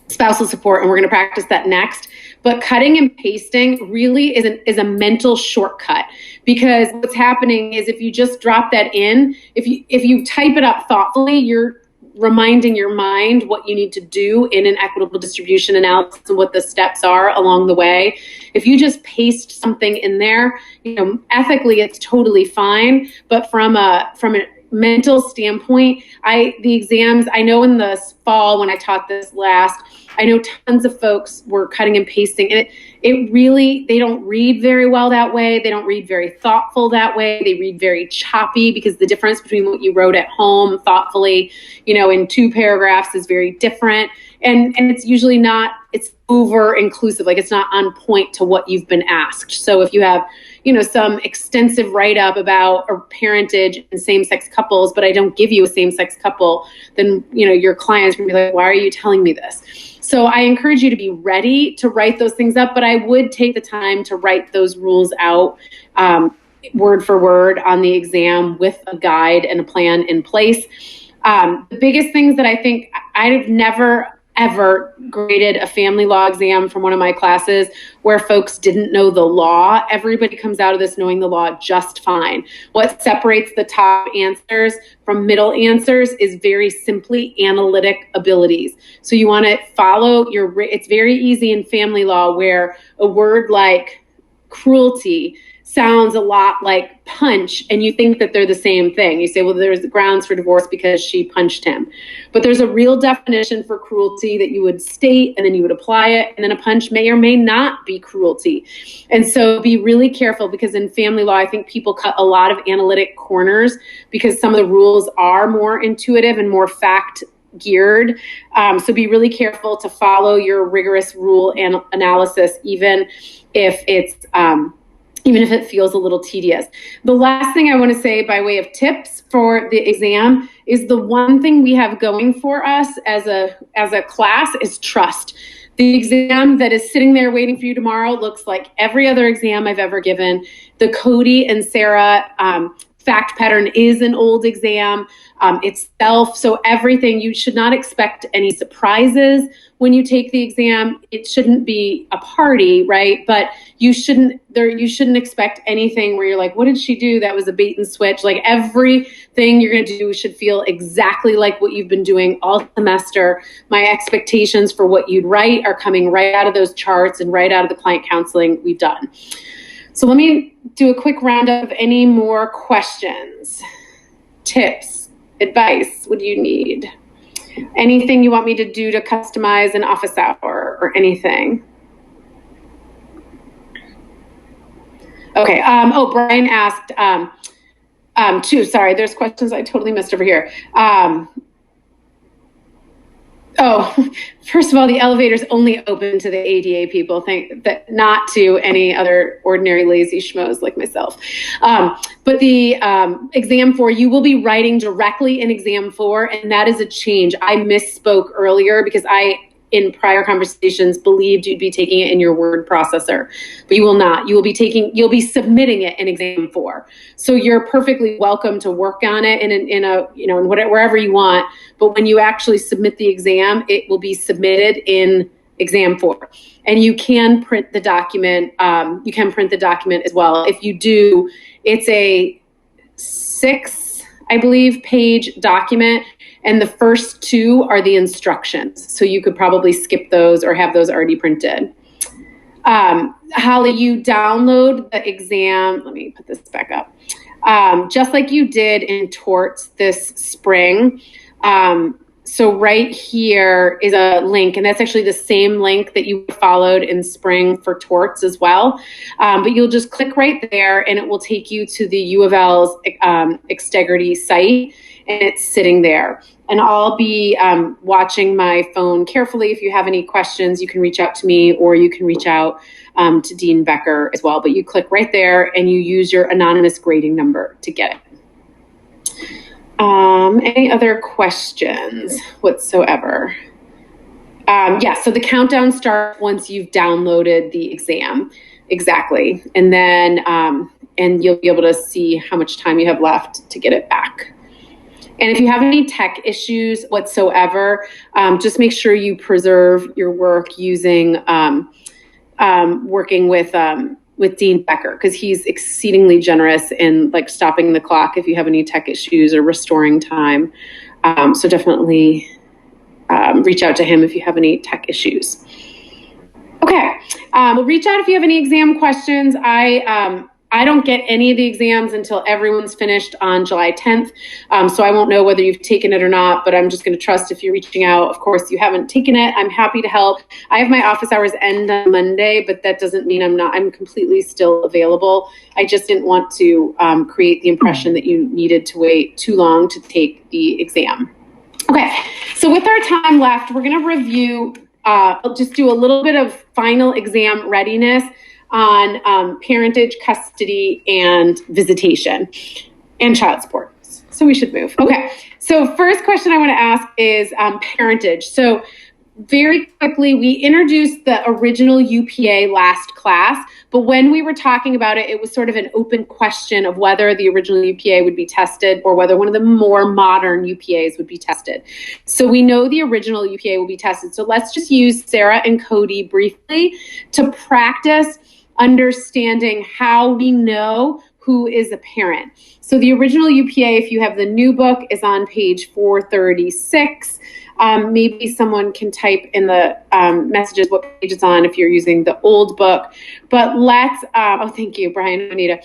spousal support, and we're going to practice that next. But cutting and pasting really is a mental shortcut, because what's happening is if you just drop that in, if you type it up thoughtfully, you're reminding your mind what you need to do in an equitable distribution analysis and what the steps are along the way. If you just paste something in there, ethically it's totally fine, but from a mental standpoint, the exams, I know in the fall when I taught this last, I know tons of folks were cutting and pasting, and it really, they don't read very well that way. They don't read very thoughtful that way. They read very choppy, because the difference between what you wrote at home thoughtfully, in 2 paragraphs is very different. And it's usually not, it's over inclusive, like it's not on point to what you've been asked. So if you have, some extensive write-up about parentage in same-sex couples, but I don't give you a same-sex couple, then, your clients will be like, why are you telling me this? So I encourage you to be ready to write those things up, but I would take the time to write those rules out word for word on the exam with a guide and a plan in place. The biggest things that I think, I've never ever graded a family law exam from one of my classes where folks didn't know the law. Everybody comes out of this knowing the law just fine. What separates the top answers from middle answers is very simply analytic abilities. So you want to follow it's very easy in family law where a word like cruelty sounds a lot like punch, and you think that they're the same thing. You say, well, there's grounds for divorce because she punched him. But there's a real definition for cruelty that you would state, and then you would apply it, and then a punch may or may not be cruelty. And so be really careful, because in family law, I think people cut a lot of analytic corners because some of the rules are more intuitive and more fact geared. So be really careful to follow your rigorous rule and analysis, even if it feels a little tedious. The last thing I want to say by way of tips for the exam is the one thing we have going for us as a class is trust. The exam that is sitting there waiting for you tomorrow looks like every other exam I've ever given. The Cody and Sarah fact pattern is an old exam itself. So everything, you should not expect any surprises when you take the exam. It shouldn't be a party, right? But you shouldn't expect anything where you're like, what did she do? That was a bait and switch. Like everything you're going to do should feel exactly like what you've been doing all semester. My expectations for what you'd write are coming right out of those charts and right out of the client counseling we've done. So let me do a quick roundup of any more questions, tips, advice. What do you need? Anything you want me to do to customize an office hour or anything? Okay. Brian asked, too, sorry, there's questions I totally missed over here. First of all, the elevator's only open to the ADA people, not to any other ordinary lazy schmoes like myself. But the exam 4, you will be writing directly in exam 4, and that is a change. I misspoke earlier because I, in prior conversations, believed you'd be taking it in your word processor, but you will not. You'll be submitting it in exam 4. So you're perfectly welcome to work on it in wherever you want. But when you actually submit the exam, it will be submitted in exam 4. And you can print the document. You can print the document as well. If you do, it's a 6, I believe, page document. And the first 2 are the instructions. So you could probably skip those or have those already printed. Holly, you download the exam. Let me put this back up. Just like you did in torts this spring. So right here is a link, and that's actually the same link that you followed in spring for torts as well. But you'll just click right there, and it will take you to the U of L's Extegrity site, and it's sitting there. And I'll be watching my phone carefully. If you have any questions, you can reach out to me, or you can reach out to Dean Becker as well. But you click right there, and you use your anonymous grading number to get it. Any other questions whatsoever? So the countdown starts once you've downloaded the exam. Exactly. And then and you'll be able to see how much time you have left to get it back. And if you have any tech issues whatsoever, just make sure you preserve your work using working with Dean Becker, because he's exceedingly generous in stopping the clock if you have any tech issues or restoring time. So definitely reach out to him if you have any tech issues. Okay, reach out if you have any exam questions. I don't get any of the exams until everyone's finished on July 10th, so I won't know whether you've taken it or not, but I'm just going to trust if you're reaching out. Of course, you haven't taken it. I'm happy to help. I have my office hours end on Monday, but that doesn't mean I'm completely still available. I just didn't want to create the impression that you needed to wait too long to take the exam. Okay, so with our time left, we're going to review, I'll just do a little bit of final exam readiness on parentage, custody, and visitation, and child support. So we should move. Okay, so first question I want to ask is parentage. So very quickly, we introduced the original UPA last class, but when we were talking about it, it was sort of an open question of whether the original UPA would be tested or whether one of the more modern UPAs would be tested. So we know the original UPA will be tested. So let's just use Sarah and Cody briefly to practice understanding how we know who is a parent. So the original UPA, if you have the new book, is on page 436. Maybe someone can type in the messages what page it's on if you're using the old book. But let's, thank you, Brian and Anita.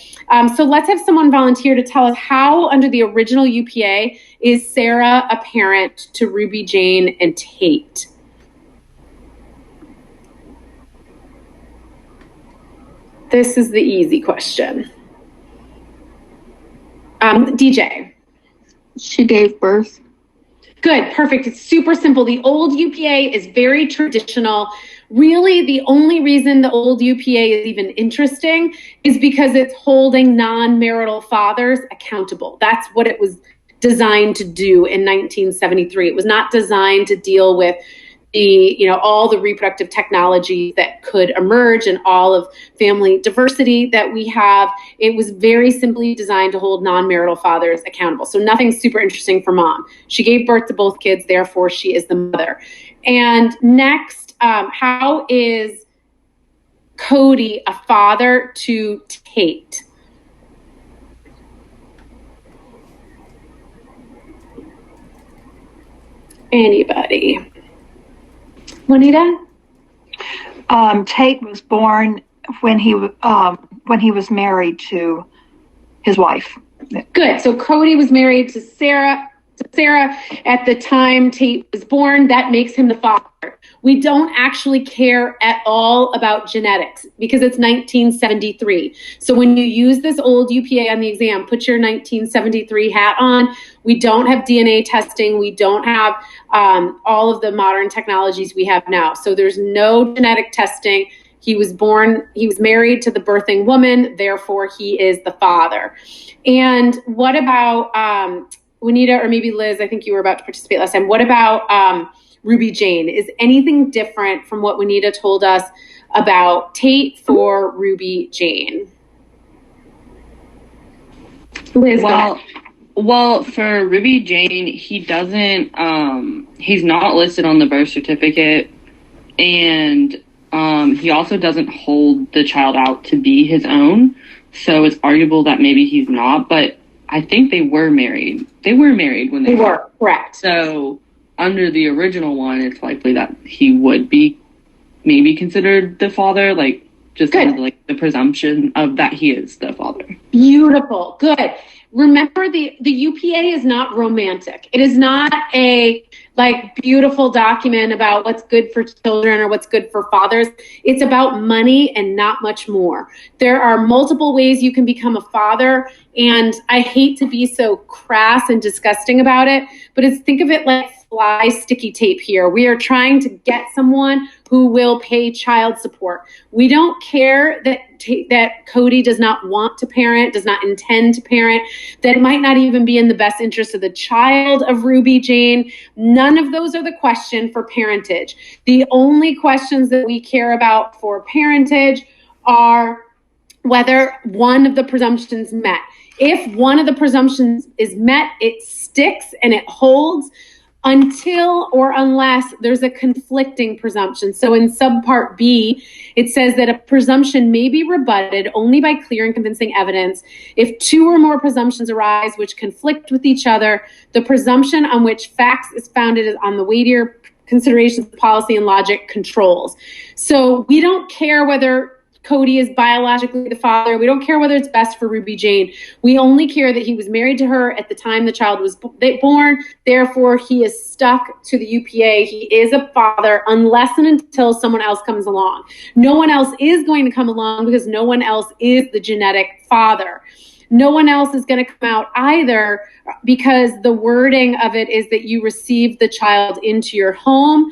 So let's have someone volunteer to tell us how, under the original UPA, is Sarah a parent to Ruby, Jane, and Tate? This is the easy question. DJ. She gave birth. Good, perfect. It's super simple. The old UPA is very traditional. Really, the only reason the old UPA is even interesting is because it's holding non-marital fathers accountable. That's what it was designed to do in 1973. It was not designed to deal with all the reproductive technology that could emerge and all of family diversity that we have. It was very simply designed to hold non-marital fathers accountable. So nothing super interesting for mom. She gave birth to both kids, therefore she is the mother. And next, how is Cody a father to Tate? Anybody? Juanita? Tate was born when he was married to his wife. Good. So Cody was married to Sarah at the time Tate was born. That makes him the father. We don't actually care at all about genetics because it's 1973. So when you use this old UPA on the exam, put your 1973 hat on. We don't have DNA testing. We don't have all of the modern technologies we have now. So there's no genetic testing. He was married to the birthing woman, therefore he is the father. And what about Juanita, or maybe Liz, I think you were about to participate last time. What about Ruby Jane? Is anything different from what Juanita told us about Tate for Ruby Jane? Liz, well, for Ruby Jane, he doesn't, he's not listed on the birth certificate, and he also doesn't hold the child out to be his own, so it's arguable that maybe he's not, but I think they were married. They were married when they were, correct. So under the original one, it's likely that he would be maybe considered the father, like just kind of like the presumption of that he is the father. Beautiful. Good. Remember, the UPA is not romantic. It is not a beautiful document about what's good for children or what's good for fathers. It's about money and not much more. There are multiple ways you can become a father, and I hate to be so crass and disgusting about it, but think of it like fly sticky tape here. We are trying to get someone who will pay child support. We don't care that Cody does not want to parent, does not intend to parent, that it might not even be in the best interest of the child of Ruby Jane. None of those are the question for parentage. The only questions that we care about for parentage are whether one of the presumptions met. If one of the presumptions is met, it sticks and it holds. until or unless there's a conflicting presumption. So in subpart B, it says that a presumption may be rebutted only by clear and convincing evidence if two or more presumptions arise which conflict with each other. The presumption on which facts is founded is on the weightier considerations of policy and logic controls. So we don't care whether Cody is biologically the father. We don't care whether it's best for Ruby Jane. We only care that he was married to her at the time the child was born. Therefore, he is stuck to the UPA. He is a father unless and until someone else comes along. No one else is going to come along because no one else is the genetic father. No one else is going to come out either because the wording of it is that you receive the child into your home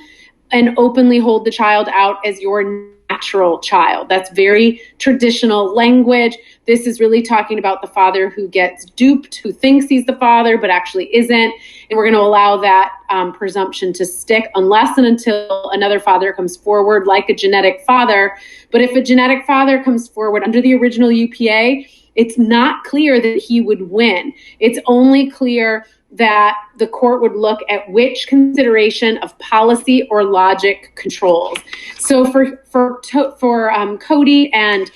and openly hold the child out as your natural child. That's very traditional language. This is really talking about the father who gets duped, who thinks he's the father, but actually isn't. And we're going to allow that presumption to stick unless and until another father comes forward, like a genetic father. But if a genetic father comes forward under the original UPA, it's not clear that he would win. It's only clear that the court would look at which consideration of policy or logic controls. So for Cody and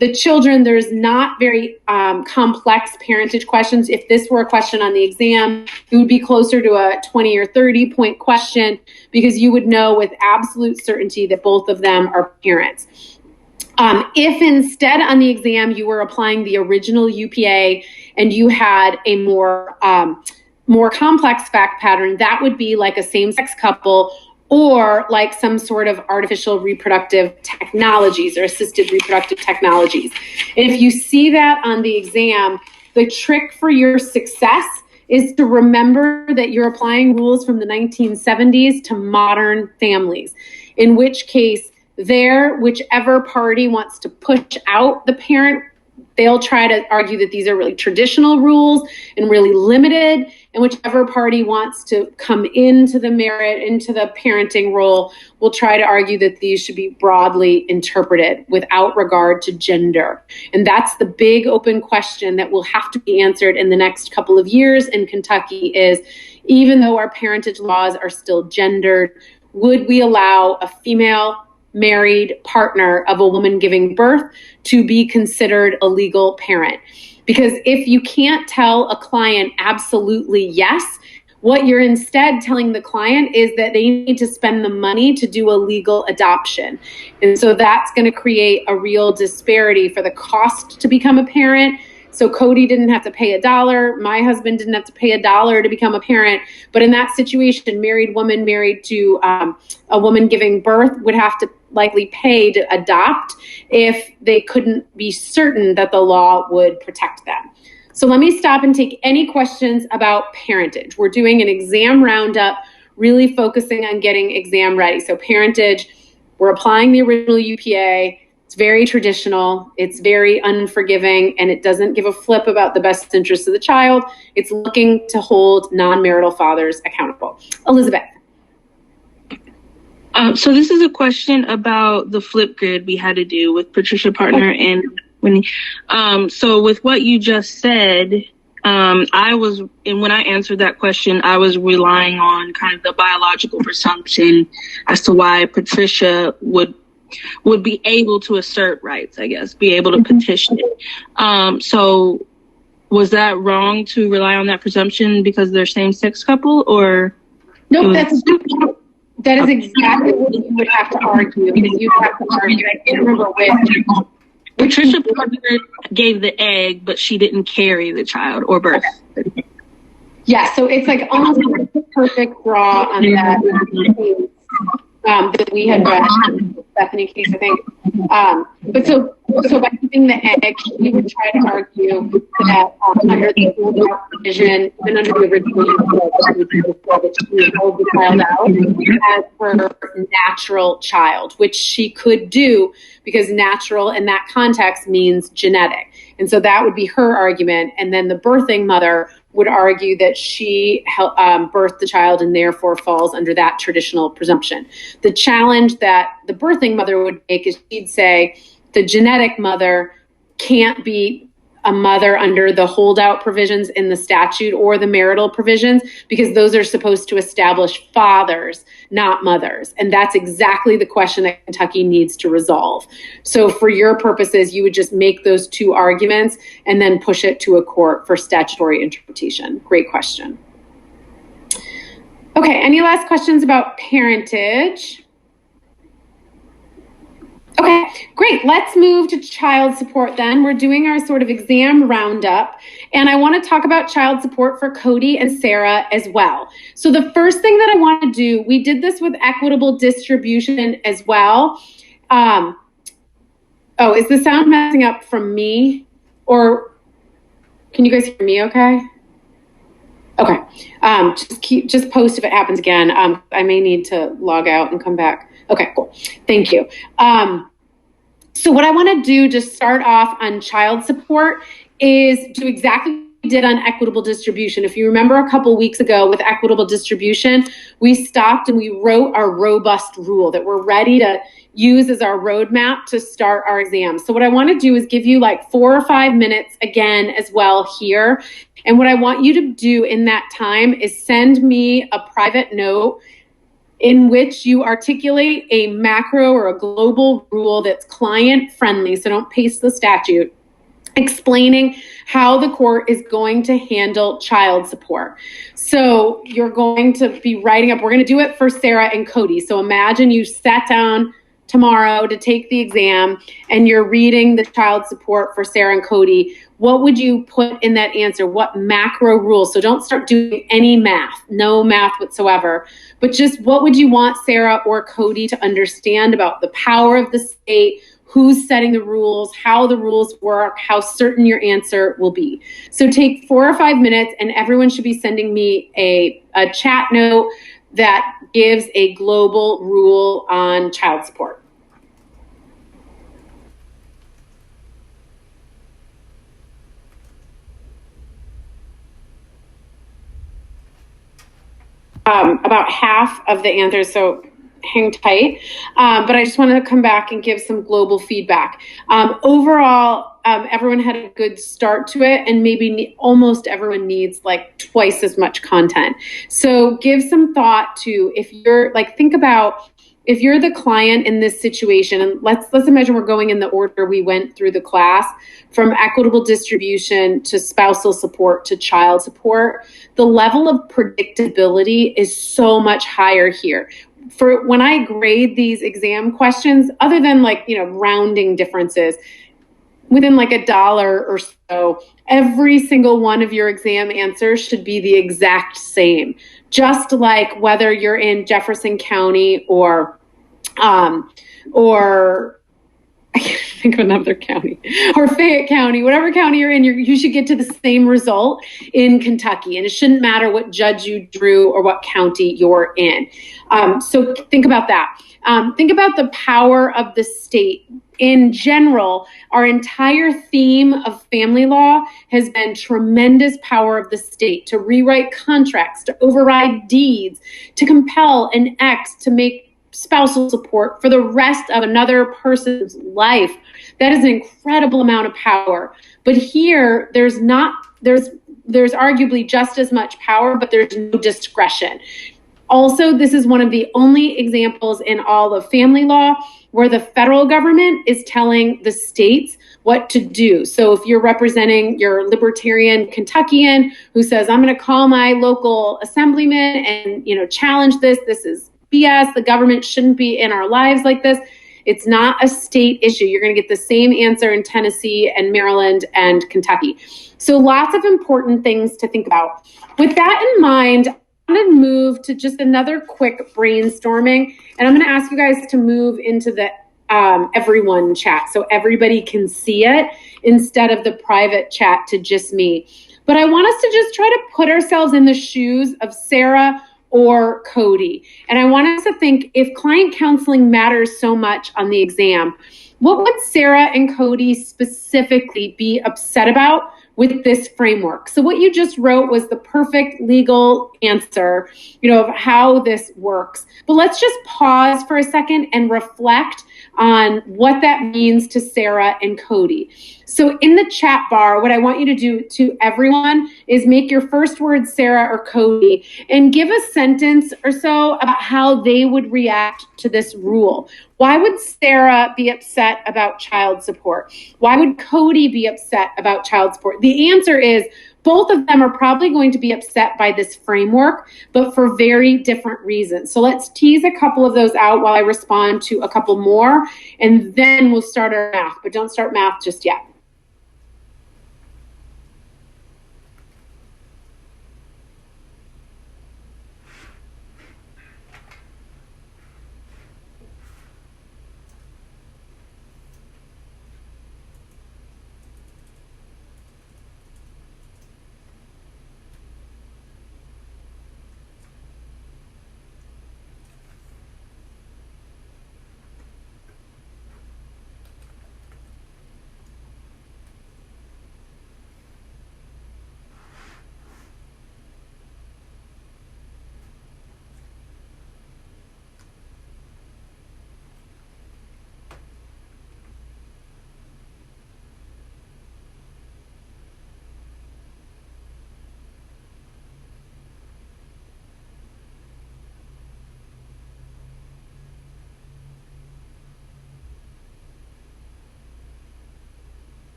the children, there's not very complex parentage questions. If this were a question on the exam, it would be closer to a 20 or 30 point question because you would know with absolute certainty that both of them are parents. If instead on the exam you were applying the original UPA and you had a more complex fact pattern, that would be like a same-sex couple or like some sort of artificial reproductive technologies or assisted reproductive technologies. And if you see that on the exam, the trick for your success is to remember that you're applying rules from the 1970s to modern families, in which case whichever party wants to push out the parent, they'll try to argue that these are really traditional rules and really limited. And whichever party wants to come into the parenting role will try to argue that these should be broadly interpreted without regard to gender. And that's the big open question that will have to be answered in the next couple of years in Kentucky is, even though our parentage laws are still gendered, would we allow a female married partner of a woman giving birth to be considered a legal parent? Because if you can't tell a client absolutely yes, what you're instead telling the client is that they need to spend the money to do a legal adoption. And so that's going to create a real disparity for the cost to become a parent. So Cody didn't have to pay $1. My husband didn't have to pay $1 to become a parent. But in that situation, married woman married to a woman giving birth would have to likely pay to adopt if they couldn't be certain that the law would protect them. So let me stop and take any questions about parentage. We're doing an exam roundup, really focusing on getting exam ready. So parentage, we're applying the original UPA. It's very traditional, it's very unforgiving, and it doesn't give a flip about the best interests of the child. It's looking to hold non-marital fathers accountable. Elizabeth. So this is a question about the flip grid we had to do with Patricia Partner and Winnie. So with what you just said, when I answered that question, I was relying on kind of the biological presumption as to why Patricia would be able to assert rights, I guess, be able to petition it. So was that wrong to rely on that presumption because they're same-sex couple, or? No, that is exactly what you would have to argue, because you have to argue. I can't remember which. Patricia Partner gave the egg, but she didn't carry the child or birth. Yeah, so it's like almost a perfect draw on that. That we had read, Bethany case, I think. But so by keeping the egg, we would try to argue that under the old provision, even under the original she hold the child out as her natural child, which she could do because natural in that context means genetic. And so that would be her argument. And then the birthing mother would argue that she birthed the child and therefore falls under that traditional presumption. The challenge that the birthing mother would make is she'd say the genetic mother can't be a mother under the holdout provisions in the statute or the marital provisions, because those are supposed to establish fathers, not mothers. And that's exactly the question that Kentucky needs to resolve. So for your purposes, you would just make those two arguments and then push it to a court for statutory interpretation. Great question. Okay, any last questions about parentage? Okay, great. Let's move to child support then. We're doing our sort of exam roundup, and I want to talk about child support for Cody and Sarah as well. So the first thing that I want to do, we did this with equitable distribution as well. Oh, is the sound messing up from me? Or can you guys hear me okay? Okay, just post if it happens again. I may need to log out and come back. Okay, cool. Thank you. So what I want to do to start off on child support is do exactly what we did on equitable distribution. If you remember a couple weeks ago with equitable distribution, we stopped and we wrote our robust rule that we're ready to use as our roadmap to start our exam. So what I want to do is give you like 4 or 5 minutes again as well here. And what I want you to do in that time is send me a private note in which you articulate a macro or a global rule that's client friendly, so don't paste the statute, explaining how the court is going to handle child support. So you're going to be writing up, we're going to do it for Sarah and Cody. So imagine you sat down tomorrow to take the exam and you're reading the child support for Sarah and Cody. What would you put in that answer? What macro rules? So don't start doing any math, no math whatsoever, but just what would you want Sarah or Cody to understand about the power of the state, who's setting the rules, how the rules work, how certain your answer will be. So take 4 or 5 minutes and everyone should be sending me a chat note that gives a global rule on child support. About half of the answers, so hang tight. But I just want to come back and give some global feedback. Overall, everyone had a good start to it, and maybe almost everyone needs like twice as much content. So give some thought to, if you're like, think about if you're the client in this situation, and let's imagine we're going in the order we went through the class, from equitable distribution to spousal support to child support, the level of predictability is so much higher here. For when I grade these exam questions, other than like, rounding differences, within like $1 or so, every single one of your exam answers should be the exact same. Just like whether you're in Jefferson County or I can't think of another county, or Fayette County, whatever county you're in, you should get to the same result in Kentucky. And it shouldn't matter what judge you drew or what county you're in. So think about that. Think about the power of the state. In general, our entire theme of family law has been tremendous power of the state to rewrite contracts, to override deeds, to compel an ex to make spousal support for the rest of another person's life. That is an incredible amount of power. But here, there's arguably just as much power, but there's no discretion. Also, this is one of the only examples in all of family law where the federal government is telling the states what to do. So if you're representing your libertarian Kentuckian who says, I'm going to call my local assemblyman and, challenge this is BS, the government shouldn't be in our lives like this. It's not a state issue. You're going to get the same answer in Tennessee and Maryland and Kentucky. So lots of important things to think about. With that in mind, I'm going to move to just another quick brainstorming, and I'm going to ask you guys to move into the everyone chat so everybody can see it instead of the private chat to just me. But I want us to just try to put ourselves in the shoes of Sarah or Cody. And I want us to think, if client counseling matters so much on the exam, what would Sarah and Cody specifically be upset about with this framework? So what you just wrote was the perfect legal answer, of how this works. But let's just pause for a second and reflect on what that means to Sarah and Cody. So in the chat bar, what I want you to do to everyone is make your first word Sarah or Cody and give a sentence or so about how they would react to this rule. Why would Sarah be upset about child support? Why would Cody be upset about child support? The answer is both of them are probably going to be upset by this framework, but for very different reasons. So let's tease a couple of those out while I respond to a couple more, and then we'll start our math, but don't start math just yet.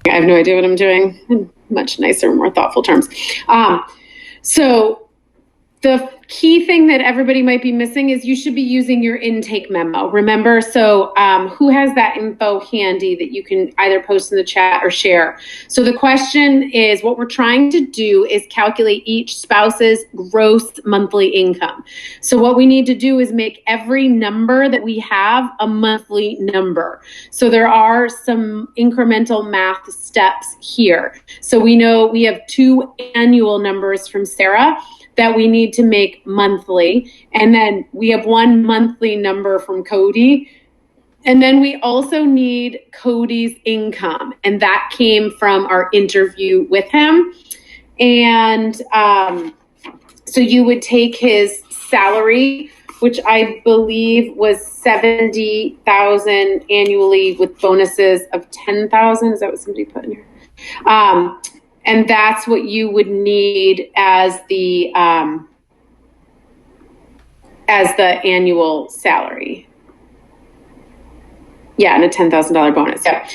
I have no idea what I'm doing in much nicer, more thoughtful terms. So the key thing that everybody might be missing is you should be using your intake memo. Remember, so who has that info handy that you can either post in the chat or share? So the question is, what we're trying to do is calculate each spouse's gross monthly income. So what we need to do is make every number that we have a monthly number. So there are some incremental math steps here. So we know we have 2 annual numbers from Sarah that we need to make monthly. And then we have 1 monthly number from Cody. And then we also need Cody's income. And that came from our interview with him. And so you would take his salary, which I believe was $70,000 annually with bonuses of $10,000. Is that what somebody put in here? And that's what you would need as the annual salary. Yeah, and a $10,000 bonus. Yeah,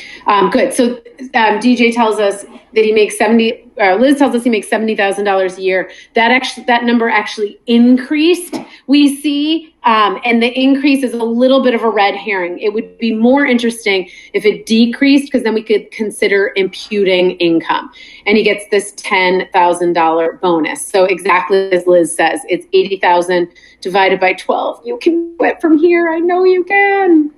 good. So DJ tells us that he makes Liz tells us he makes $70,000 a year. That number actually increased, we see, and the increase is a little bit of a red herring. It would be more interesting if it decreased, because then we could consider imputing income. And he gets this $10,000 bonus. So exactly as Liz says, it's $80,000 divided by 12. You can do it from here. I know you can.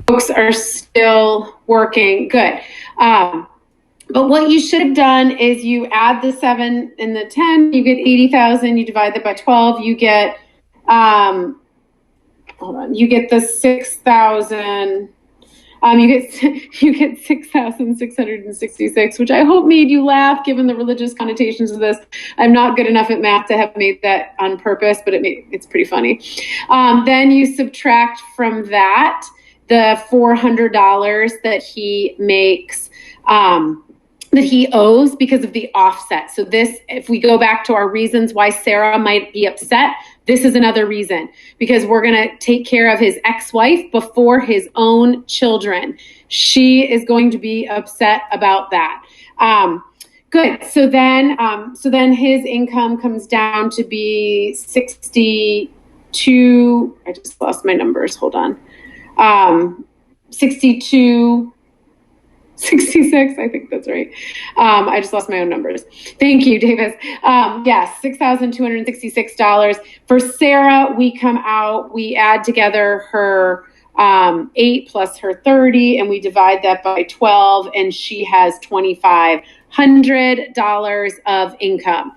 Folks are still working. Good. But what you should have done is you add the 7 and the 10, you get 80,000, you divide that by 12, you get, you get the 6,000, you get 6,666, which I hope made you laugh given the religious connotations of this. I'm not good enough at math to have made that on purpose, but it's pretty funny. Then you subtract from that the $400 that he makes, that he owes because of the offset. So this, if we go back to our reasons why Sarah might be upset, this is another reason, because we're going to take care of his ex-wife before his own children. She is going to be upset about that. Good. So then his income comes down to be 62. I just lost my numbers. Hold on. 62. 66, I think that's right. I just lost my own numbers. Thank you, Davis. Yes, $6,266. For Sarah, we add together her 8 plus her 30, and we divide that by 12, and she has $2,500 of income.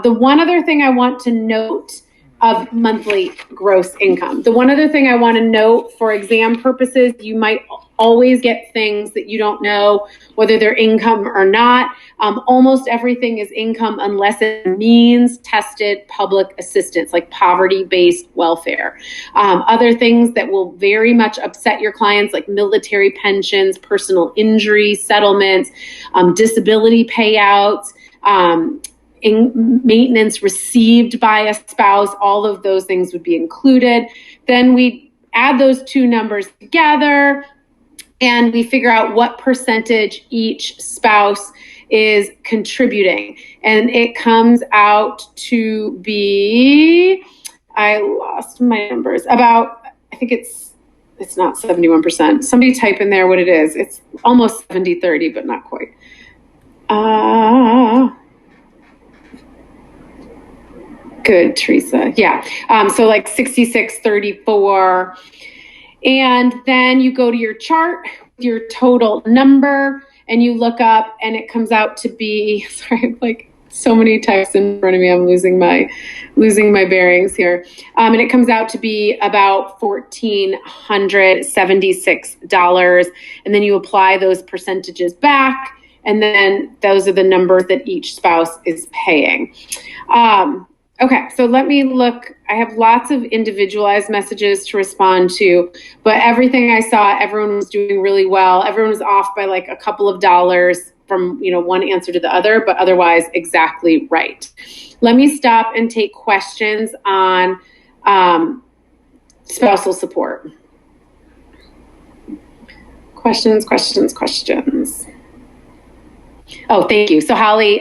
The one other thing I want to note of monthly gross income. The one other thing I want to note for exam purposes, you might always get things that you don't know whether they're income or not. Almost everything is income unless it means tested public assistance, like poverty-based welfare. Other things that will very much upset your clients, like military pensions, personal injury settlements, disability payouts, maintenance received by a spouse, all of those things would be included. Then we add those two numbers together and we figure out what percentage each spouse is contributing. And it comes out to be, I lost my numbers, about, I think it's not 71%. Somebody type in there what it is. It's almost 70-30, but not quite. Good, Teresa. Yeah. So like 66-34. And then you go to your chart, your total number, and you look up and it comes out to be, sorry, like so many types in front of me. I'm losing my bearings here. And it comes out to be about $1,476. And then you apply those percentages back. And then those are the numbers that each spouse is paying. Okay, so let me look. I have lots of individualized messages to respond to, but everything I saw, everyone was doing really well. Everyone was off by like a couple of dollars from, one answer to the other, but otherwise exactly right. Let me stop and take questions on spousal support. Questions. Oh, thank you. So Holly,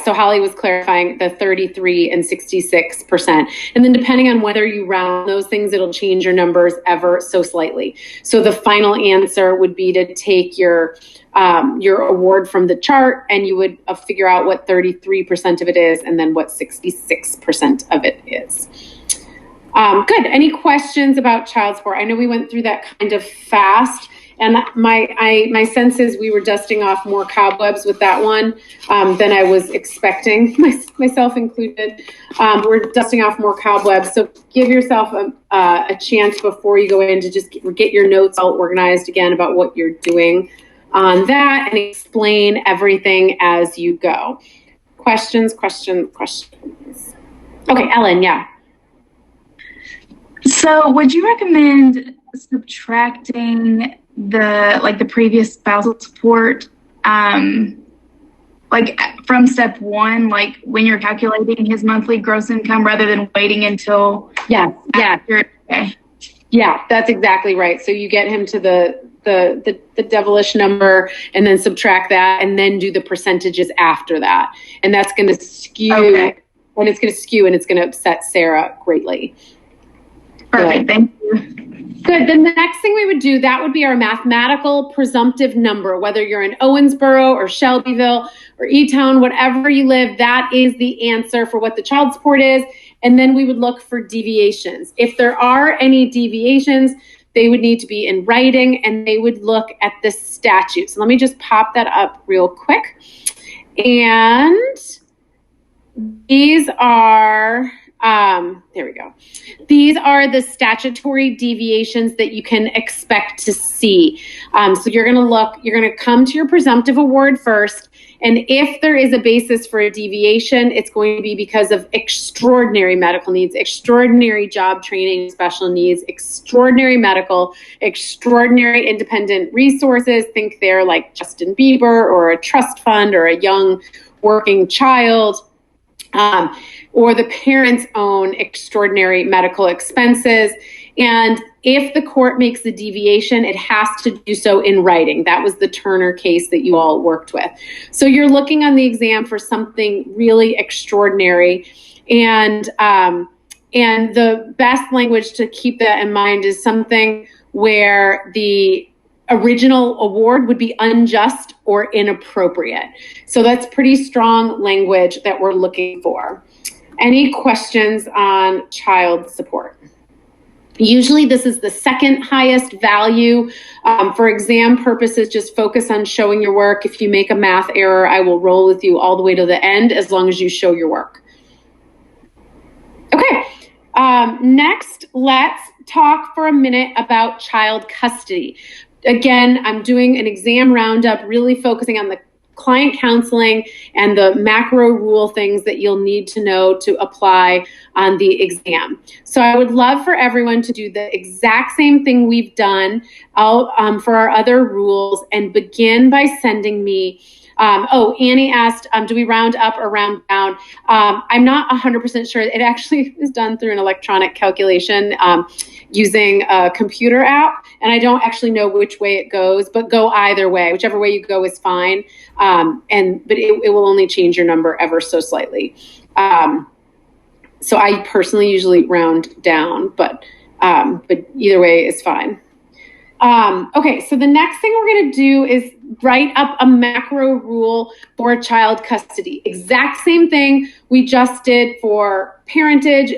so Holly was clarifying the 33 and 66%. And then depending on whether you round those things, it'll change your numbers ever so slightly. So the final answer would be to take your award from the chart, and you would figure out what 33% of it is and then what 66% of it is. Good. Any questions about child support? I know we went through that kind of fast. And my sense is we were dusting off more cobwebs with that one than I was expecting, myself included. We're dusting off more cobwebs. So give yourself a chance before you go in to just get your notes all organized again about what you're doing on that and explain everything as you go. Questions. Okay, Ellen, yeah. So would you recommend subtracting the previous spousal support from step one, like when you're calculating his monthly gross income, rather than waiting until after? Okay. Yeah, that's exactly right. So you get him to the devilish number and then subtract that and then do the percentages after that, and that's going to skew. Okay. And it's going to skew and it's going to upset Sarah greatly. Perfect. Thank you. Good. Then the next thing we would do, that would be our mathematical presumptive number. Whether you're in Owensboro or Shelbyville or E-Town, whatever you live, that is the answer for what the child support is. And then we would look for deviations. If there are any deviations, they would need to be in writing and they would look at the statute. So let me just pop that up real quick. And these are... there we go. These are the statutory deviations that you can expect to see. So you're going to come to your presumptive award first, And if there is a basis for a deviation, it's going to be because of extraordinary medical needs, extraordinary job training, special needs, extraordinary medical, extraordinary independent resources. Think they're like Justin Bieber or a trust fund or a young working child. Or the parents own extraordinary medical expenses. And if the court makes the deviation, it has to do so in writing. That was the Turner case that you all worked with. So you're looking on the exam for something really extraordinary. And the best language to keep that in mind is something where the original award would be unjust or inappropriate. So that's pretty strong language that we're looking for. Any questions on child support? Usually this is the second highest value. For exam purposes, just focus on showing your work. If you make a math error, I will roll with you all the way to the end as long as you show your work. Okay, next, let's talk for a minute about child custody. Again, I'm doing an exam roundup, really focusing on the client counseling and the macro rule things that you'll need to know to apply on the exam. So I would love for everyone to do the exact same thing we've done for our other rules and begin by sending me Annie asked, do we round up or round down? I'm not 100% sure. It actually is done through an electronic calculation using a computer app, and I don't actually know which way it goes, but go either way. Whichever way you go is fine, but it will only change your number ever so slightly. So I personally usually round down, but either way is fine. Okay, so the next thing we're going to do is write up a macro rule for child custody. Exact same thing we just did for parentage,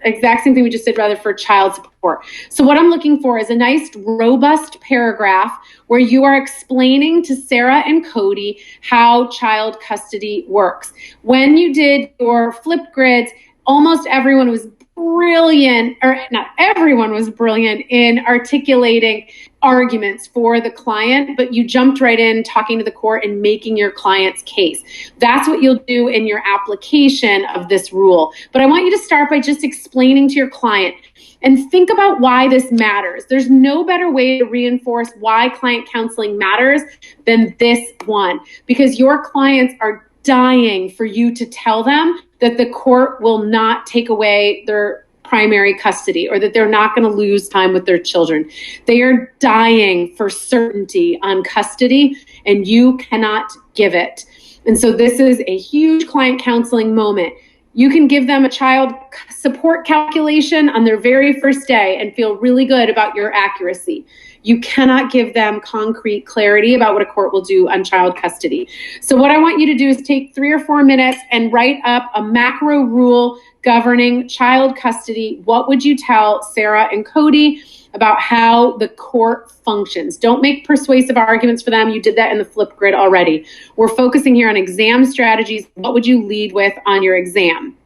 exact same thing we just did rather for child support. So what I'm looking for is a nice robust paragraph where you are explaining to Sarah and Cody how child custody works. When you did your flip grids, almost everyone was brilliant, or not everyone was brilliant in articulating arguments for the client, but you jumped right in talking to the court and making your client's case. That's what you'll do in your application of this rule. But I want you to start by just explaining to your client and think about why this matters. There's no better way to reinforce why client counseling matters than this one, because your clients are dying for you to tell them that the court will not take away their primary custody or that they're not going to lose time with their children. They are dying for certainty on custody, and you cannot give it. And so this is a huge client counseling moment. You can give them a child support calculation on their very first day and feel really good about your accuracy. You cannot give them concrete clarity about what a court will do on child custody. So what I want you to do is take 3 or 4 minutes and write up a macro rule governing child custody. What would you tell Sarah and Cody about how the court functions? Don't make persuasive arguments for them. You did that in the flip grid already. We're focusing here on exam strategies. What would you lead with on your exam?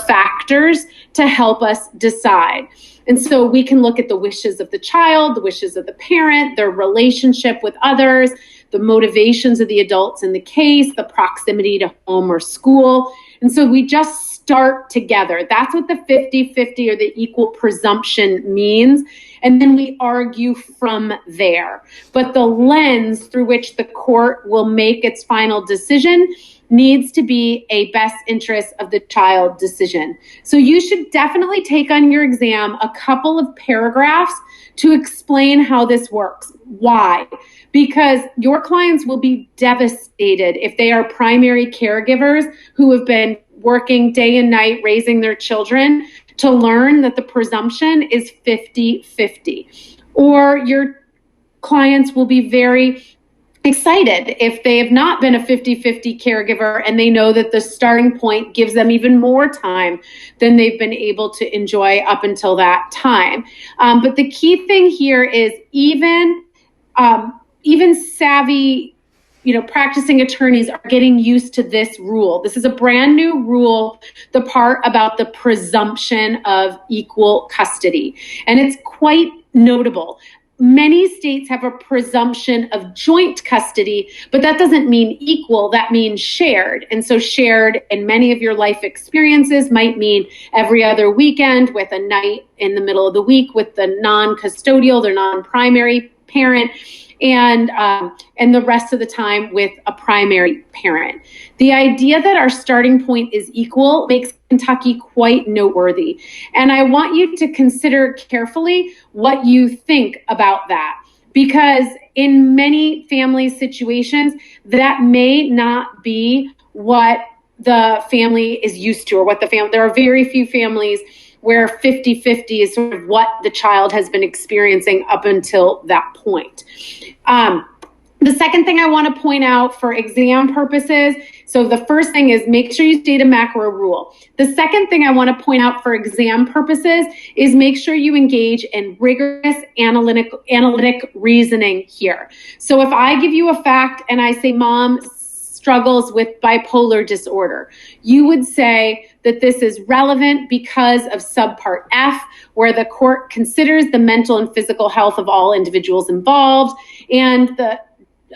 factors to help us decide. And so we can look at the wishes of the child, the wishes of the parent, their relationship with others, the motivations of the adults in the case, the proximity to home or school. And so we just start together. That's what the 50-50 or the equal presumption means. And then we argue from there. But the lens through which the court will make its final decision needs to be a best interest of the child decision. So you should definitely take on your exam a couple of paragraphs to explain how this works. Why? Because your clients will be devastated if they are primary caregivers who have been working day and night raising their children to learn that the presumption is 50-50. Or your clients will be very excited if they have not been a 50-50 caregiver and they know that the starting point gives them even more time than they've been able to enjoy up until that time. But the key thing here is even savvy, practicing attorneys are getting used to this rule. This is a brand new rule, the part about the presumption of equal custody. And it's quite notable. Many states have a presumption of joint custody, but that doesn't mean equal, that means shared. And so shared in many of your life experiences might mean every other weekend with a night in the middle of the week with the non-custodial, their non-primary parent, and the rest of the time with a primary parent. The idea that our starting point is equal makes Kentucky quite noteworthy. And I want you to consider carefully what you think about that. Because in many family situations, that may not be what the family is used to, or what the family, there are very few families where 50-50 is sort of what the child has been experiencing up until that point. The second thing I want to point out for exam purposes, so the first thing is make sure you state a macro rule. The second thing I want to point out for exam purposes is make sure you engage in rigorous analytic reasoning here. So if I give you a fact and I say mom struggles with bipolar disorder, you would say that this is relevant because of subpart F, where the court considers the mental and physical health of all individuals involved, and the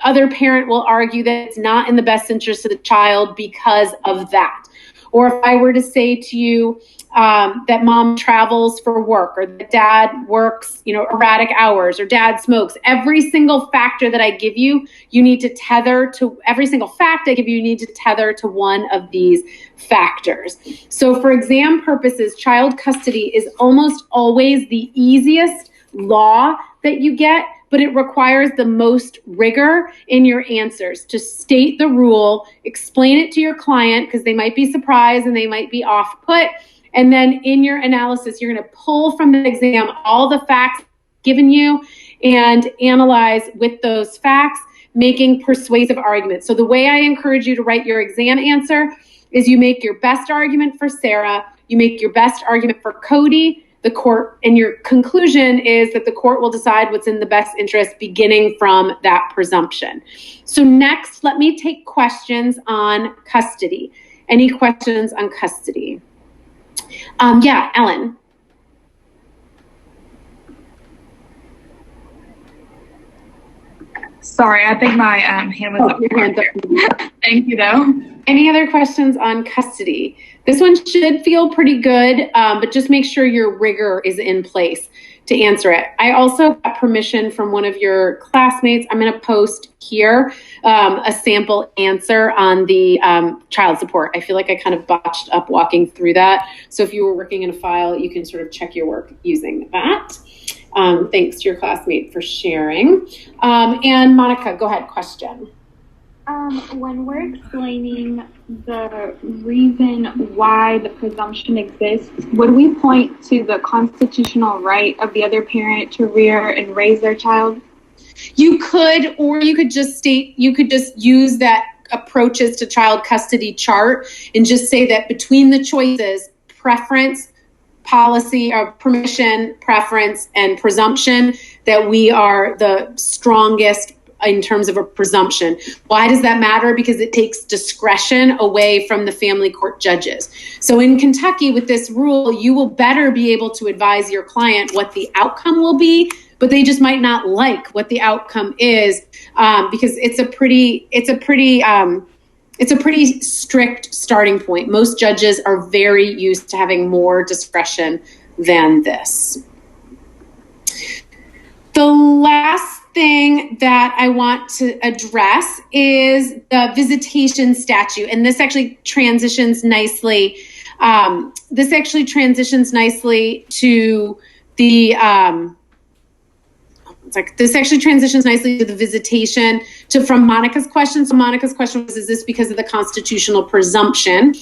other parent will argue that it's not in the best interest of the child because of that. Or if I were to say to you that mom travels for work, or that dad works, erratic hours, or dad smokes, every single factor that I give you, you need to tether to, every single fact I give you need to tether to one of these factors. So for exam purposes, child custody is almost always the easiest law that you get, but it requires the most rigor in your answers to state the rule, explain it to your client because they might be surprised and they might be off put. And then in your analysis, you're going to pull from the exam all the facts given you and analyze with those facts, making persuasive arguments. So the way I encourage you to write your exam answer is you make your best argument for Sarah, you make your best argument for Cody, the court, and your conclusion is that the court will decide what's in the best interest beginning from that presumption. So next, let me take questions on custody. Any questions on custody? Yeah, Ellen. Sorry, I think my hand was up. Your hand's up. Thank you, though. Any other questions on custody? This one should feel pretty good, but just make sure your rigor is in place to answer it. I also got permission from one of your classmates. I'm going to post here a sample answer on the child support. I feel like I kind of botched up walking through that. So if you were working in a file, you can sort of check your work using that. Thanks to your classmate for sharing. And Monica, go ahead, question. When we're explaining the reason why the presumption exists, would we point to the constitutional right of the other parent to rear and raise their child? You could, or you could just state, you could just use that approaches to child custody chart and just say that between the choices, preference, policy, or permission, preference, and presumption, that we are the strongest in terms of a presumption. Why does that matter? Because it takes discretion away from the family court judges. So in Kentucky, with this rule, you will better be able to advise your client what the outcome will be, but they just might not like what the outcome is, because it's a pretty strict starting point. Most judges are very used to having more discretion than this. The last thing that I want to address is the visitation statute, and this actually transitions nicely. To the visitation from Monica's question. So Monica's question was, is this because of the constitutional presumption?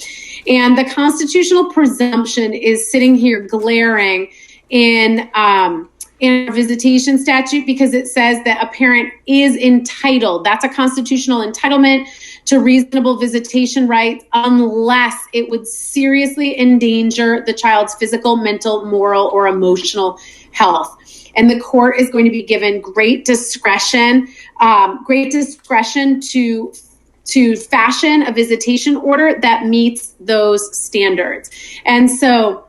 And the constitutional presumption is sitting here glaring in our visitation statute, because it says that a parent is entitled, that's a constitutional entitlement to reasonable visitation rights, unless it would seriously endanger the child's physical, mental, moral, or emotional health. And the court is going to be given great discretion to fashion a visitation order that meets those standards. And so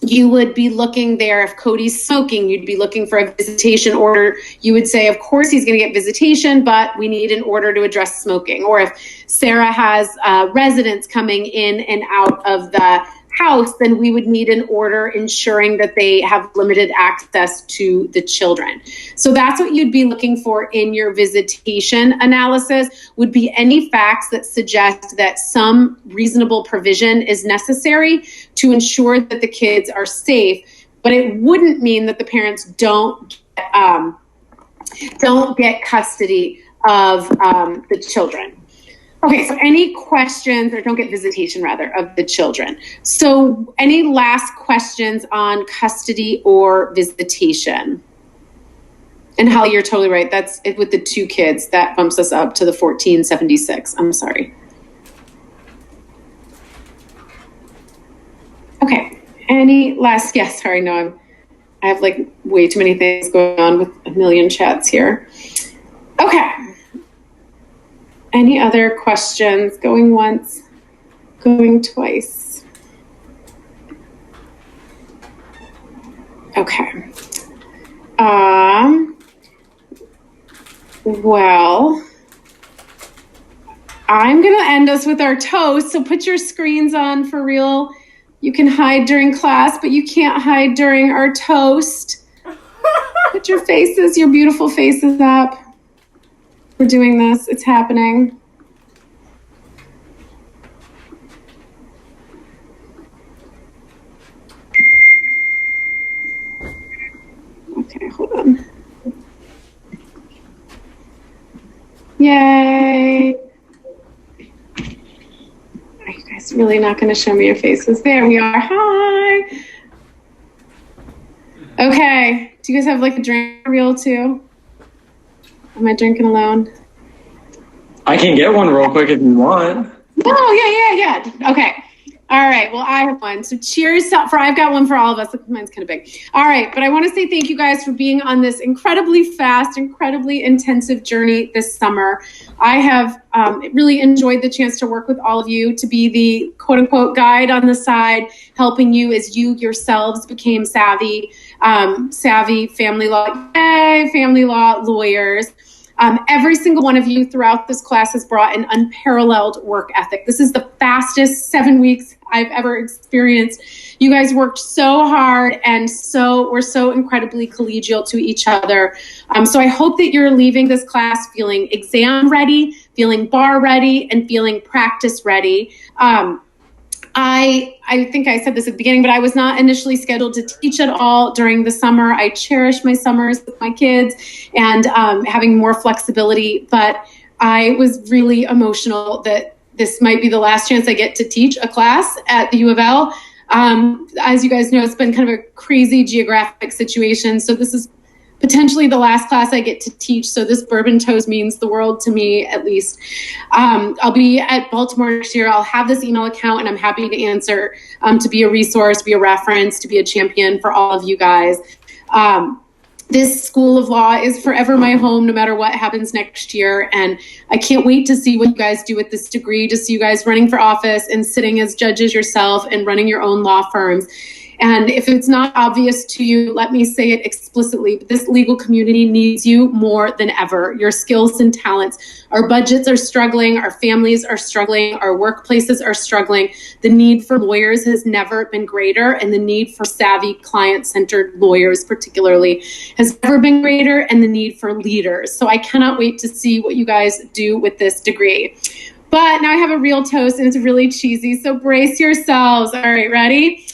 you would be looking there, if Cody's smoking, you'd be looking for a visitation order. You would say, of course, he's going to get visitation, but we need an order to address smoking. Or if Sarah has residents coming in and out of the house, then we would need an order ensuring that they have limited access to the children. So that's what you'd be looking for in your visitation analysis, would be any facts that suggest that some reasonable provision is necessary to ensure that the kids are safe. But it wouldn't mean that the parents don't get custody of the children. Okay, so any questions, or don't get visitation rather, of the children. So any last questions on custody or visitation? And Holly, you're totally right. That's it with the 2 kids. That bumps us up to the 1476. I'm sorry. Okay, any last, yes, sorry, no, I have like way too many things going on with a million chats here. Okay. Any other questions? Going once, going twice. Okay. Well, I'm going to end us with our toast. So put your screens on for real. You can hide during class, but you can't hide during our toast. Put your faces, your beautiful faces up. We're doing this. It's happening. Okay, hold on. Yay. Are you guys really not going to show me your faces? There we are. Hi. Okay. Do you guys have like a drink reel too? Am I drinking alone? I can get one real quick if you want. Oh, yeah. Okay. All right. Well, I have one. So cheers I've got one for all of us. Look, mine's kind of big. All right. But I want to say thank you guys for being on this incredibly fast, incredibly intensive journey this summer. I have really enjoyed the chance to work with all of you, to be the quote unquote guide on the side, helping you as you yourselves became savvy family law, family law lawyers. Every single one of you throughout this class has brought an unparalleled work ethic. This is the fastest 7 weeks I've ever experienced. You guys worked so hard, and we're so incredibly collegial to each other. So I hope that you're leaving this class feeling exam ready, feeling bar ready, and feeling practice ready. I think I said this at the beginning, but I was not initially scheduled to teach at all during the summer. I cherish my summers with my kids and having more flexibility, but I was really emotional that this might be the last chance I get to teach a class at the U of L. As you guys know, it's been kind of a crazy geographic situation, so this is potentially the last class I get to teach. So this bourbon toast means the world to me, at least. I'll be at Baltimore next year. I'll have this email account, and I'm happy to answer, to be a resource, be a reference, to be a champion for all of you guys. This School of Law is forever my home, no matter what happens next year. And I can't wait to see what you guys do with this degree, to see you guys running for office and sitting as judges yourself and running your own law firms. And if it's not obvious to you, let me say it explicitly. This legal community needs you more than ever. Your skills and talents. Our budgets are struggling. Our families are struggling. Our workplaces are struggling. The need for lawyers has never been greater, and the need for savvy, client-centered lawyers particularly has never been greater, and the need for leaders. So I cannot wait to see what you guys do with this degree. But now I have a real toast, and it's really cheesy, so brace yourselves. All right, ready?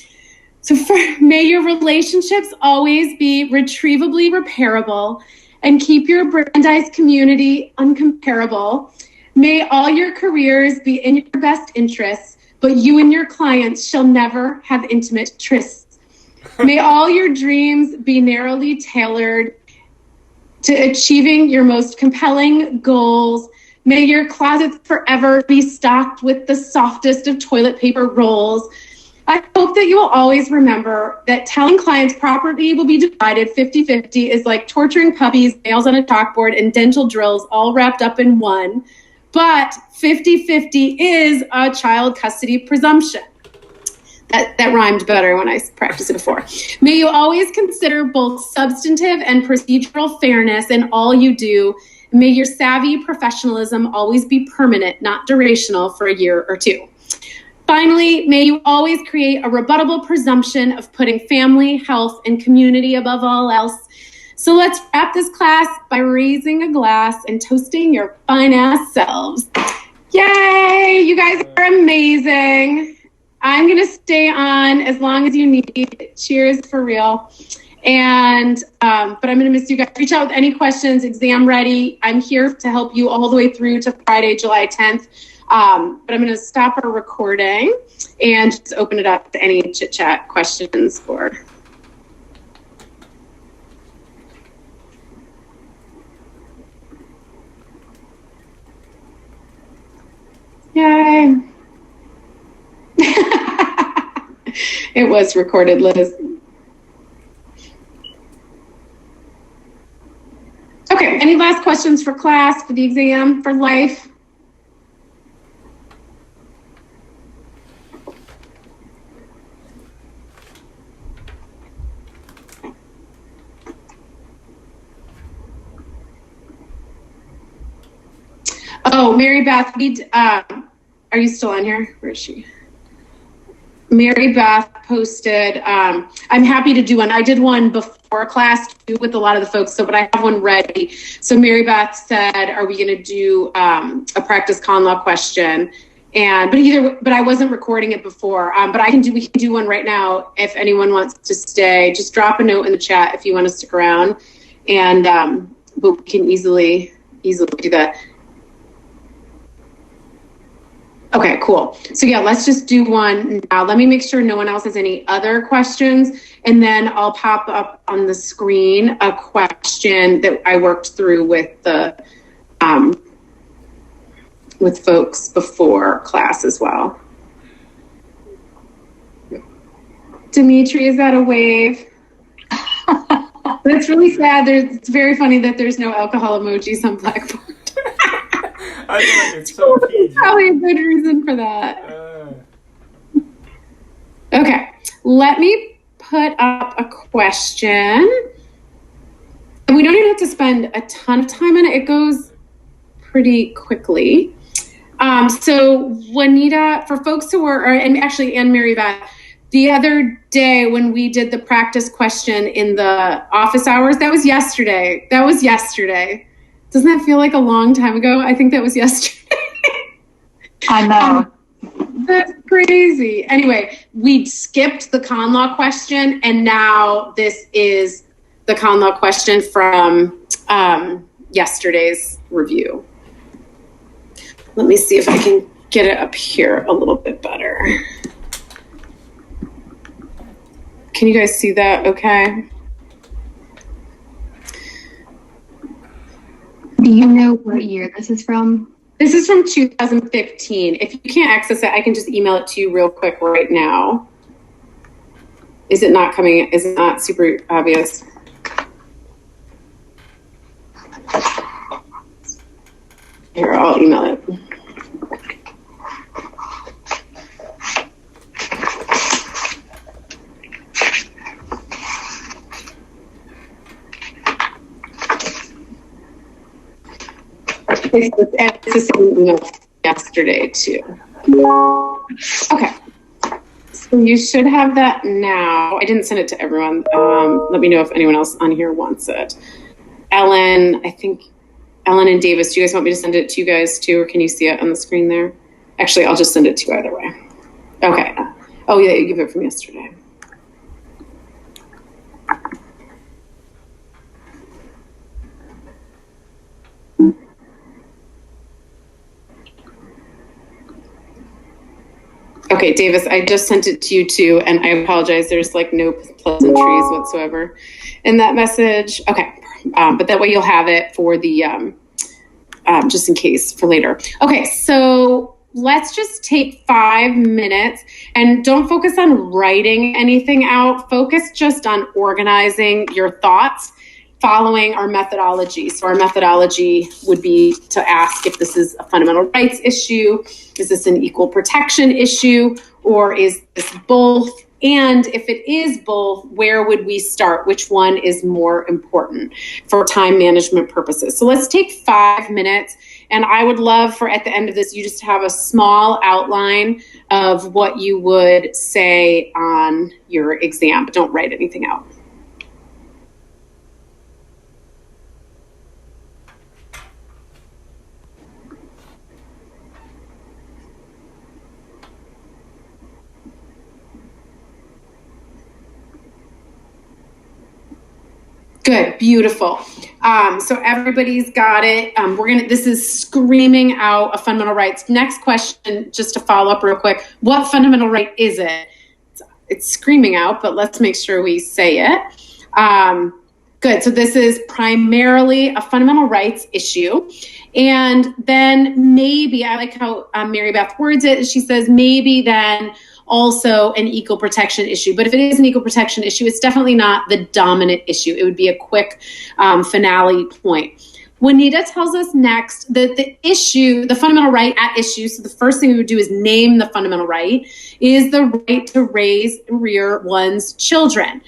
So may your relationships always be retrievably repairable and keep your Brandeis community uncomparable. May all your careers be in your best interests, but you and your clients shall never have intimate trysts. May all your dreams be narrowly tailored to achieving your most compelling goals. May your closets forever be stocked with the softest of toilet paper rolls. I hope that you will always remember that telling clients property will be divided 50-50 is like torturing puppies, nails on a chalkboard, and dental drills all wrapped up in one. But 50-50 is a child custody presumption. That rhymed better when I practiced it before. May you always consider both substantive and procedural fairness in all you do. May your savvy professionalism always be permanent, not durational for a year or two. Finally, may you always create a rebuttable presumption of putting family, health, and community above all else. So let's wrap this class by raising a glass and toasting your fine-ass selves. Yay! You guys are amazing. I'm going to stay on as long as you need. Cheers for real. And but I'm going to miss you guys. Reach out with any questions. Exam ready. I'm here to help you all the way through to Friday, July 10th. But I'm going to stop our recording and just open it up to any chit-chat questions or. Yay. It was recorded, Liz. Okay, any last questions for class, for the exam, for life? Oh, Mary Beth, are you still on here? Where is she? Mary Beth posted, I'm happy to do one. I did one before class too with a lot of the folks, but I have one ready. So Mary Beth said, are we going to do a practice con law question? But I wasn't recording it before. But we can do one right now if anyone wants to stay. Just drop a note in the chat if you want to stick around, and but we can easily do that. Okay, cool. So yeah, let's just do one now. Let me make sure no one else has any other questions, and then I'll pop up on the screen a question that I worked through with the with folks before class as well. Dimitri, is that a wave? That's really sad. It's very funny that there's no alcohol emojis on Blackboard. I feel like it's so PG. Probably a good reason for that. Okay, let me put up a question. And we don't even have to spend a ton of time on it. It goes pretty quickly. So Juanita, for folks who were, and Mary Beth, the other day when we did the practice question in the office hours, that was yesterday. Doesn't that feel like a long time ago? I think that was yesterday. I know. That's crazy. Anyway, we skipped the con law question, and now this is the con law question from yesterday's review. Let me see if I can get it up here a little bit better. Can you guys see that okay? Do you know what year this is from? This is from 2015. If you can't access it, I can just email it to you real quick right now. Is it not coming? Is it not super obvious? Here, I'll email it. It's the same email yesterday too. Okay. So you should have that now. I didn't send it to everyone. Let me know if anyone else on here wants it. Ellen, I think Ellen and Davis, do you guys want me to send it to you guys too, or can you see it on the screen there? Actually, I'll just send it to you either way. Okay. Oh yeah, you give it from yesterday. Okay, Davis, I just sent it to you too, and I apologize. There's like no pleasantries whatsoever in that message. Okay, but that way you'll have it for the, just in case for later. Okay, so let's just take 5 minutes and don't focus on writing anything out. Focus just on organizing your thoughts following our methodology. So our methodology would be to ask if this is a fundamental rights issue, is this an equal protection issue, or is this both? And if it is both, where would we start? Which one is more important for time management purposes? So let's take 5 minutes. And I would love for at the end of this, you just to have a small outline of what you would say on your exam, but don't write anything out. Good, beautiful. So everybody's got it. This is screaming out a fundamental rights. Next question, just to follow up real quick. What fundamental right is it? It's screaming out, but let's make sure we say it. Good, so this is primarily a fundamental rights issue. And then maybe, I like how Mary Beth words it. She says maybe then also an equal protection issue. But if it is an equal protection issue, it's definitely not the dominant issue. It would be a quick finale point. Juanita tells us next that the issue, the fundamental right at issue, so the first thing we would do is name the fundamental right, is the right to raise and rear one's children.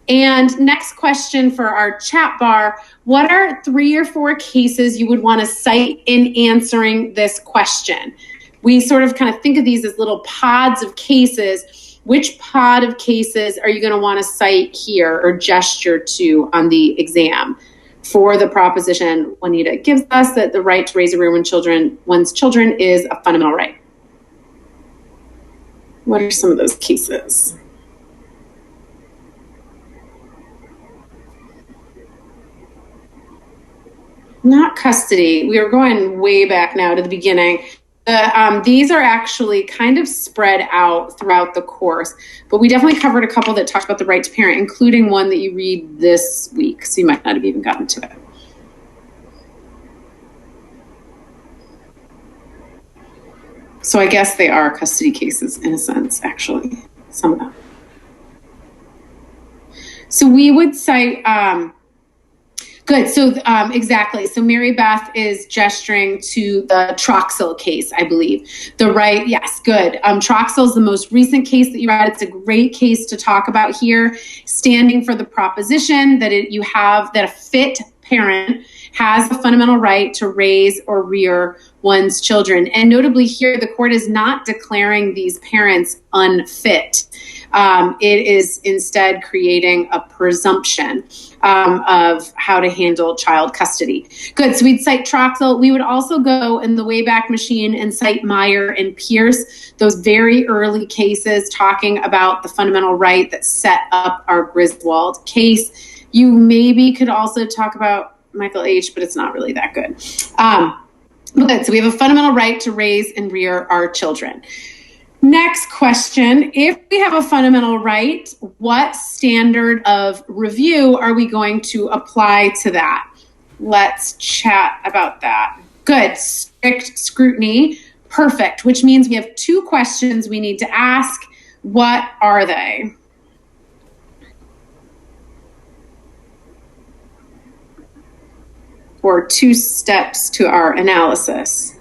And next question for our chat bar, what are 3 or 4 cases you would want to cite in answering this question? We sort of kind of think of these as little pods of cases. Which pod of cases are you going to want to cite here or gesture to on the exam for the proposition Juanita gives us that the right to raise and rear one's children is a fundamental right? What are some of those cases? Not custody. We are going way back now to the beginning. These are actually kind of spread out throughout the course, but we definitely covered a couple that talked about the right to parent, including one that you read this week, so you might not have even gotten to it. So I guess they are custody cases in a sense, actually, some of them. So we would cite, good. So exactly. So Mary Beth is gesturing to the Troxel case, I believe. The right, yes, good. Troxel is the most recent case that you read. It's a great case to talk about here, standing for the proposition that that a fit parent has a fundamental right to raise or rear one's children. And notably here, the court is not declaring these parents unfit. It is instead creating a presumption of how to handle child custody. Good, so we'd cite Troxel. We would also go in the Wayback Machine and cite Meyer and Pierce, those very early cases talking about the fundamental right that set up our Griswold case. You maybe could also talk about Michael H., but it's not really that good. Good, so we have a fundamental right to raise and rear our children. Next question, if we have a fundamental right, what standard of review are we going to apply to that? Let's chat about that. Good, strict scrutiny, perfect, which means we have 2 questions we need to ask. What are they? or 2 steps to our analysis.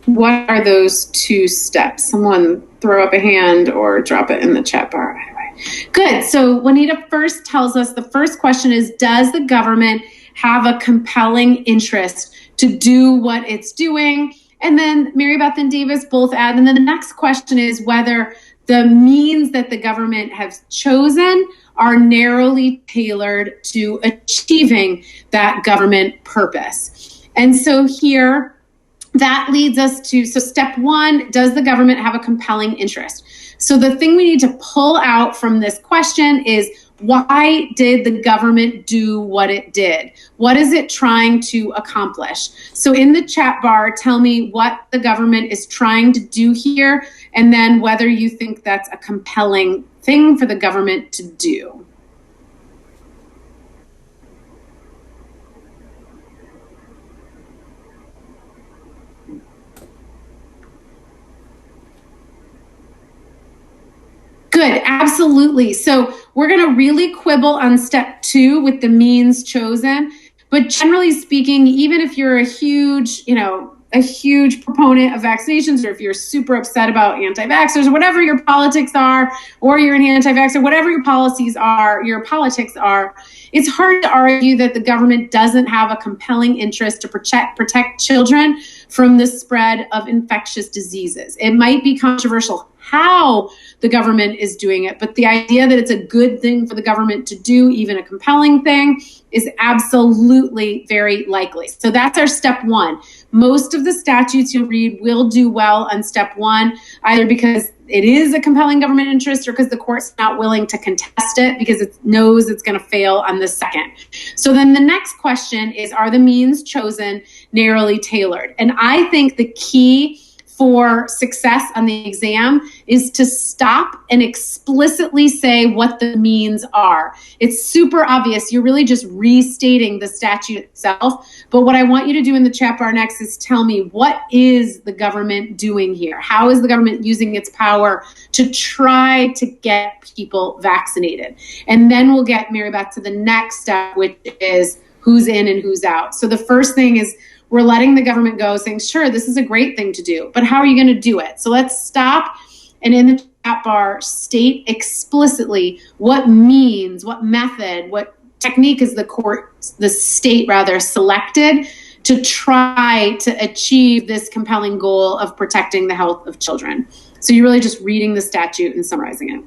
What are those 2 steps? Someone throw up a hand or drop it in the chat bar. Good. So Juanita first tells us the first question is, does the government have a compelling interest to do what it's doing? And then Mary Beth and Davis both add. And then the next question is whether the means that the government has chosen are narrowly tailored to achieving that government purpose. And so here, that leads us to, so step 1, does the government have a compelling interest? So the thing we need to pull out from this question is, why did the government do what it did? What is it trying to accomplish? So in the chat bar, tell me what the government is trying to do here, and then whether you think that's a compelling thing for the government to do. Good, absolutely. So we're going to really quibble on step 2 with the means chosen. But generally speaking, even if you're a huge proponent of vaccinations, or if you're super upset about anti-vaxxers, or whatever your politics are, or you're an anti-vaxxer, whatever your policies are, your politics are, it's hard to argue that the government doesn't have a compelling interest to protect children from the spread of infectious diseases. It might be controversial how the government is doing it, but the idea that it's a good thing for the government to do, even a compelling thing, is absolutely very likely. So that's our step 1. Most of the statutes you'll read will do well on step 1, either because it is a compelling government interest or because the court's not willing to contest it because it knows it's going to fail on the second. So then the next question is, are the means chosen narrowly tailored? And I think the key for success on the exam is to stop and explicitly say what the means are. It's super obvious. You're really just restating the statute itself. But what I want you to do in the chat bar next is tell me, what is the government doing here? How is the government using its power to try to get people vaccinated? And then we'll get Mary Beth to the next step, which is who's in and who's out. So the first thing is, we're letting the government go, saying, sure, this is a great thing to do, but how are you going to do it? So let's stop and in the chat bar state explicitly what means, what method, what technique is the state selected to try to achieve this compelling goal of protecting the health of children. So you're really just reading the statute and summarizing it.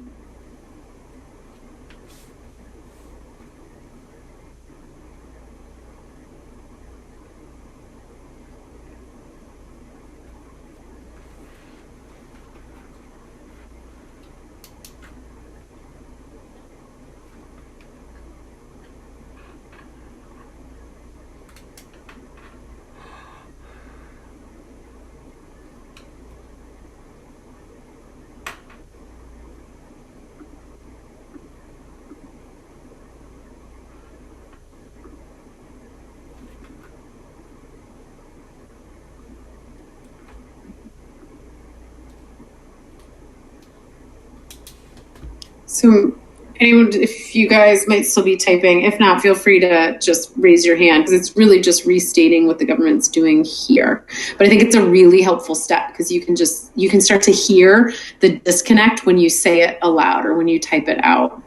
So anyone, if you guys might still be typing, if not, feel free to just raise your hand because it's really just restating what the government's doing here. But I think it's a really helpful step because you can start to hear the disconnect when you say it aloud or when you type it out.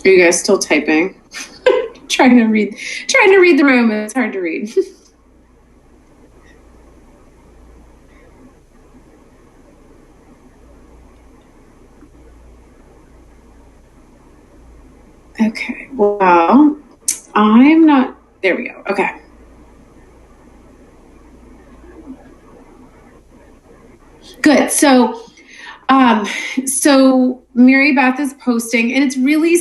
Are you guys still typing? trying to read the room. It's hard to read. Okay. Well, I'm not. There we go. Okay. Good. So Mary Beth is posting, and it's really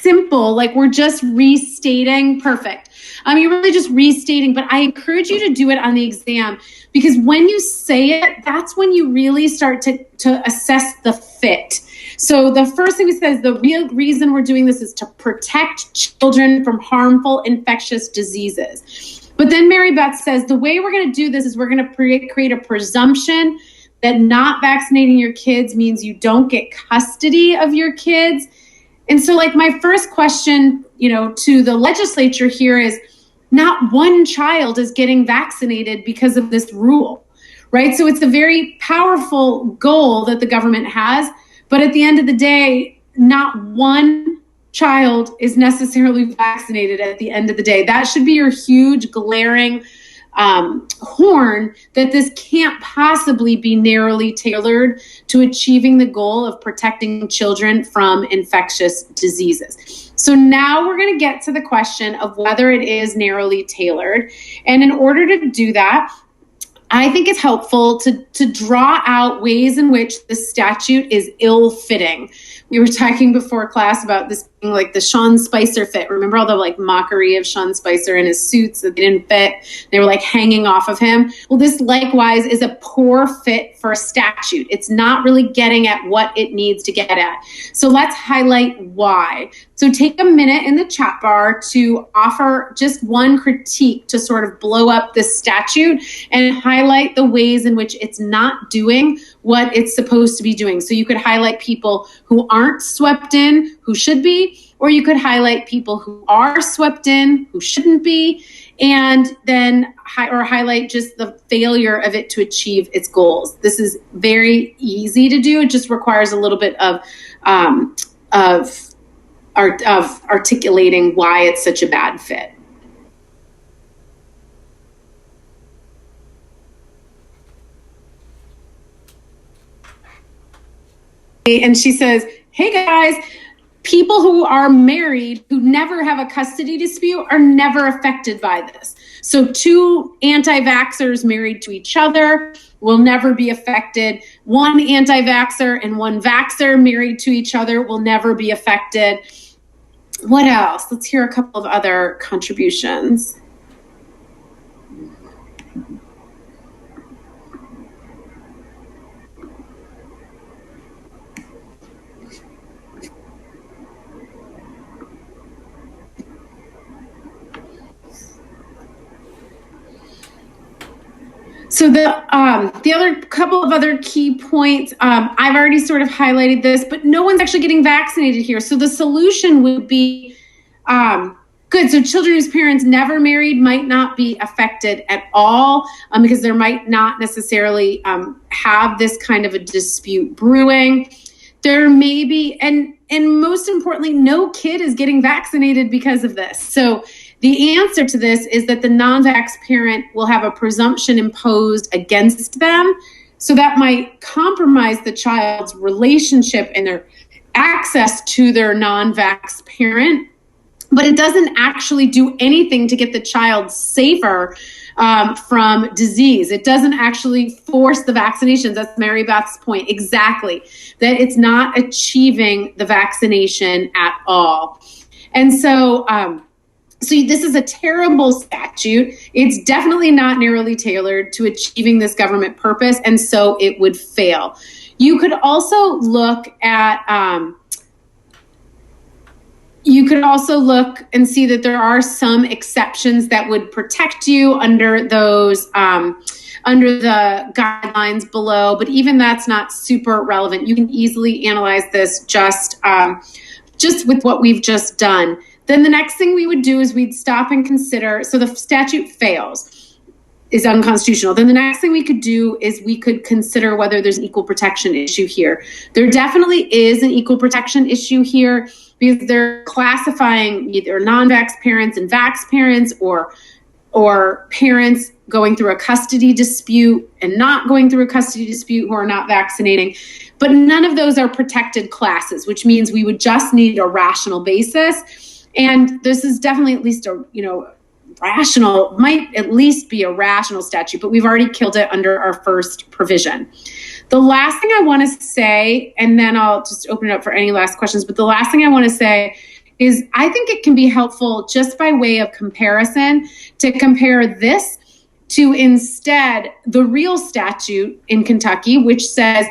simple, like we're just restating. Perfect. You're really just restating, but I encourage you to do it on the exam, because when you say it, that's when you really start to assess the fit. So the first thing we said is the real reason we're doing this is to protect children from harmful infectious diseases. But then Mary Beth says the way we're going to do this is we're going to create a presumption that not vaccinating your kids means you don't get custody of your kids. And so like my first question, to the legislature here is, not one child is getting vaccinated because of this rule, right? So it's a very powerful goal that the government has, but at the end of the day, not one child is necessarily vaccinated at the end of the day. That should be your huge glaring horn that this can't possibly be narrowly tailored to achieving the goal of protecting children from infectious diseases. So now we're going to get to the question of whether it is narrowly tailored. And in order to do that, I think it's helpful to draw out ways in which the statute is ill-fitting. We were talking before class about this being like the Sean Spicer fit. Remember all the like mockery of Sean Spicer and his suits that didn't fit? They were like hanging off of him. Well, this likewise is a poor fit for a statute. It's not really getting at what it needs to get at. So let's highlight why. So take a minute in the chat bar to offer just one critique to sort of blow up this statute and highlight the ways in which it's not doing what it's supposed to be doing. So you could highlight people who aren't swept in, who should be, or you could highlight people who are swept in, who shouldn't be, and then highlight just the failure of it to achieve its goals. This is very easy to do. It just requires a little bit of articulating why it's such a bad fit. And she says, hey guys, people who are married who never have a custody dispute are never affected by this. So two anti-vaxxers married to each other will never be affected. One anti-vaxxer and one vaxxer married to each other will never be affected. What else? Let's hear a couple of other contributions. So the other couple of other key points, I've already sort of highlighted this, but no one's actually getting vaccinated here. So the solution would be good. So children whose parents never married might not be affected at all because there might not necessarily have this kind of a dispute brewing. There may be, and most importantly, no kid is getting vaccinated because of this. So the answer to this is that the non-vax parent will have a presumption imposed against them. So that might compromise the child's relationship and their access to their non-vax parent. But it doesn't actually do anything to get the child safer from disease. It doesn't actually force the vaccinations. That's Mary Beth's point. Exactly. That it's not achieving the vaccination at all. And so, so this is a terrible statute. It's definitely not narrowly tailored to achieving this government purpose, and so it would fail. You could also look at, and see that there are some exceptions that would protect you under those, under the guidelines below, but even that's not super relevant. You can easily analyze this just with what we've just done. Then the next thing we would do is we'd stop and consider, so the statute fails, is unconstitutional. Then the next thing we could do is we could consider whether there's an equal protection issue here. There definitely is an equal protection issue here because they're classifying either non-vax parents and vax parents or parents going through a custody dispute and not going through a custody dispute who are not vaccinating. But none of those are protected classes, which means we would just need a rational basis. And this is definitely at least might at least be a rational statute, but we've already killed it under our first provision. The last thing I want to say, and then I'll just open it up for any last questions, but the last thing I want to say is I think it can be helpful just by way of comparison to compare this to instead the real statute in Kentucky, which says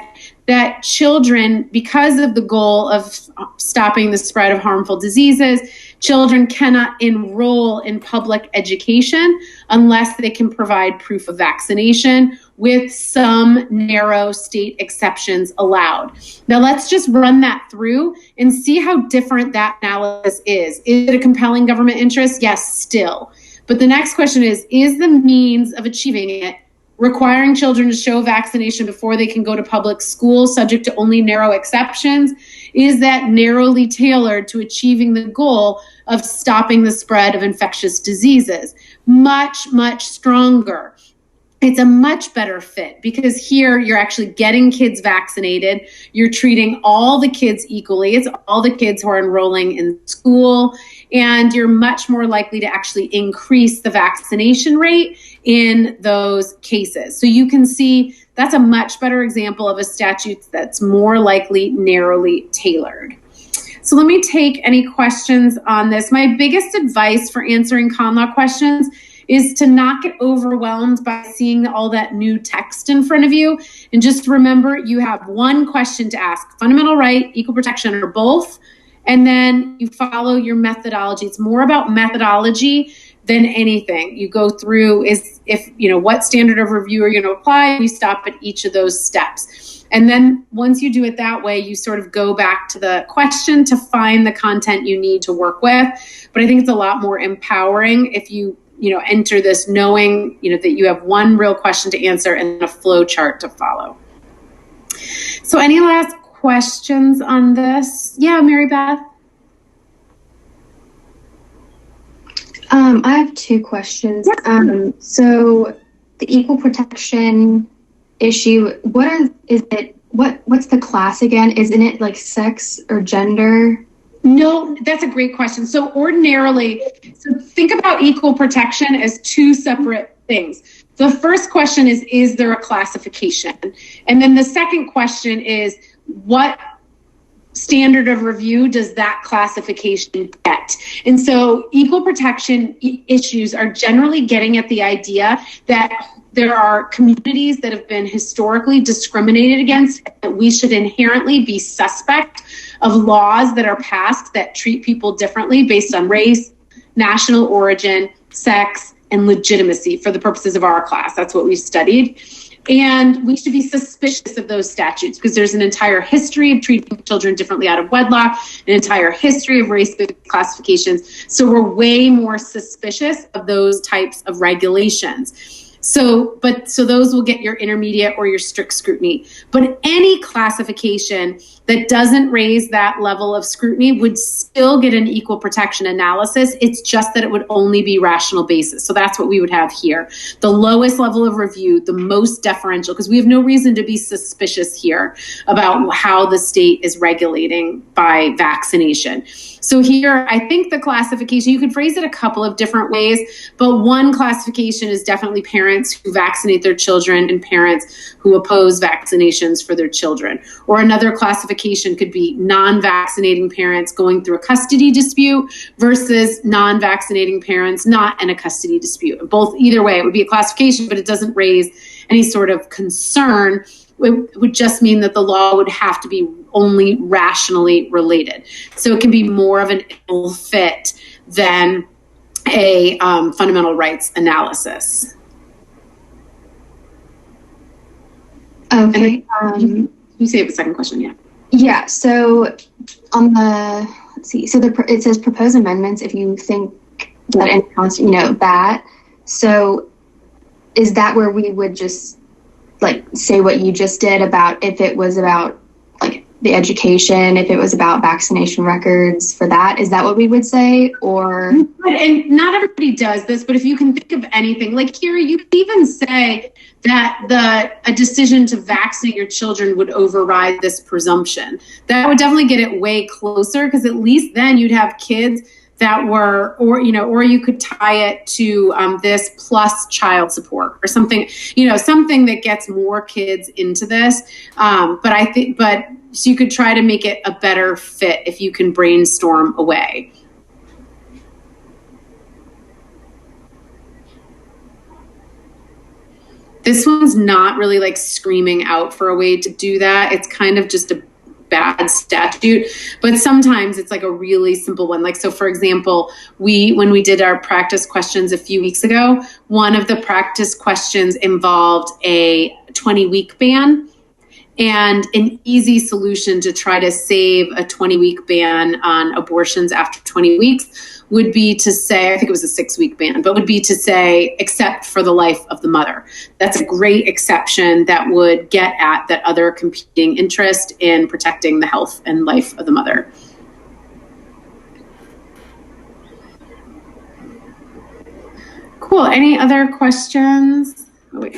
that children, because of the goal of stopping the spread of harmful diseases, children cannot enroll in public education unless they can provide proof of vaccination, with some narrow state exceptions allowed. Now let's just run that through and see how different that analysis is. Is it a compelling government interest? Yes, still. But the next question is the means of achieving it requiring children to show vaccination before they can go to public school, subject to only narrow exceptions? Is that narrowly tailored to achieving the goal of stopping the spread of infectious diseases? Much, much stronger. It's a much better fit because here you're actually getting kids vaccinated. You're treating all the kids equally. It's all the kids who are enrolling in school, and you're much more likely to actually increase the vaccination rate in those cases. So you can see that's a much better example of a statute that's more likely narrowly tailored. So let me take any questions on this. My biggest advice for answering con law questions is to not get overwhelmed by seeing all that new text in front of you. And just remember, you have one question to ask: fundamental right, equal protection, or both. And then you follow your methodology. It's more about methodology than anything. You go through what standard of review are you going to apply, and you stop at each of those steps. And then once you do it that way, you sort of go back to the question to find the content you need to work with. But I think it's a lot more empowering if you enter this knowing, that you have one real question to answer and a flow chart to follow. So any last questions on this? Yeah, Mary Beth? I have two questions. So the equal protection issue, what's the class again? Isn't it like sex or gender? No, that's a great question. So ordinarily, think about equal protection as two separate things. The first question is there a classification? And then the second question is, what standard of review does that classification get? And so equal protection issues are generally getting at the idea that there are communities that have been historically discriminated against, that we should inherently be suspect of laws that are passed that treat people differently based on race, national origin, sex, and legitimacy for the purposes of our class. That's what we studied. And we should be suspicious of those statutes because there's an entire history of treating children differently out of wedlock, an entire history of race-based classifications. So we're way more suspicious of those types of regulations. So those will get your intermediate or your strict scrutiny. But any classification that doesn't raise that level of scrutiny would still get an equal protection analysis. It's just that it would only be rational basis. So that's what we would have here. The lowest level of review, the most deferential, because we have no reason to be suspicious here about how the state is regulating by vaccination. So here, I think the classification, you could phrase it a couple of different ways, but one classification is definitely parents who vaccinate their children and parents who oppose vaccinations for their children. Or another classification could be non-vaccinating parents going through a custody dispute versus non-vaccinating parents not in a custody dispute. Either way, it would be a classification, but it doesn't raise any sort of concern. It would just mean that the law would have to be only rationally related. So it can be more of an ill fit than a fundamental rights analysis. Okay. You say the second question, yeah. Yeah. So on the it says proposed amendments. If you think that it counts, that. So is that where we would just say what you just did about if it was about the education, if it was about vaccination records for that? Is that what we would say? Or and not everybody does this, but if you can think of anything, like here, you could even say that a decision to vaccinate your children would override this presumption. That would definitely get it way closer, because at least then you'd have kids that were, or you could tie it to this plus child support or something, something that gets more kids into this. But so you could try to make it a better fit if you can brainstorm a way. This one's not really like screaming out for a way to do that. It's kind of just a bad statute, but sometimes it's like a really simple one. Like, so for example, when we did our practice questions a few weeks ago, one of the practice questions involved a 20-week ban. And an easy solution to try to save a 20-week ban on abortions after 20 weeks would be to say, I think it was a 6-week ban, but would be to say, except for the life of the mother. That's a great exception that would get at that other competing interest in protecting the health and life of the mother. Cool. Any other questions? Oh, wait.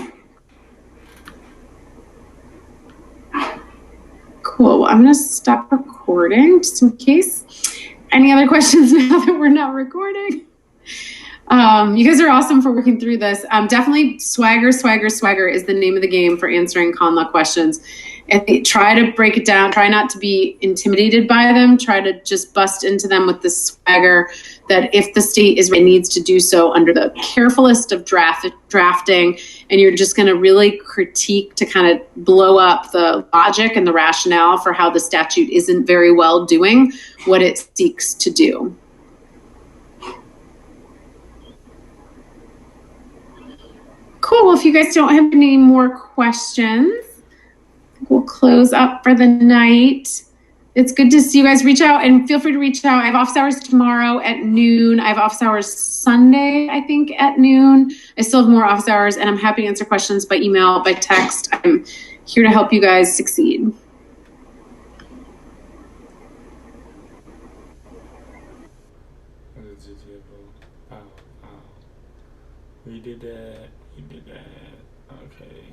Cool. I'm going to stop recording just in case. Any other questions now that we're not recording? You guys are awesome for working through this. Definitely swagger is the name of the game for answering con law questions. And try to break it down. Try not to be intimidated by them. Try to just bust into them with the swagger that if the state needs to do so under the carefulest of drafting, and you're just going to really critique to kind of blow up the logic and the rationale for how the statute isn't very well doing what it seeks to do. Cool. Well, if you guys don't have any more questions, we'll close up for the night. It's good to see you guys. Reach out and feel free to reach out. I have office hours tomorrow at noon. I have office hours Sunday, I think, at noon. I still have more office hours, and I'm happy to answer questions by email, by text. I'm here to help you guys succeed. We did that. You did that. Okay.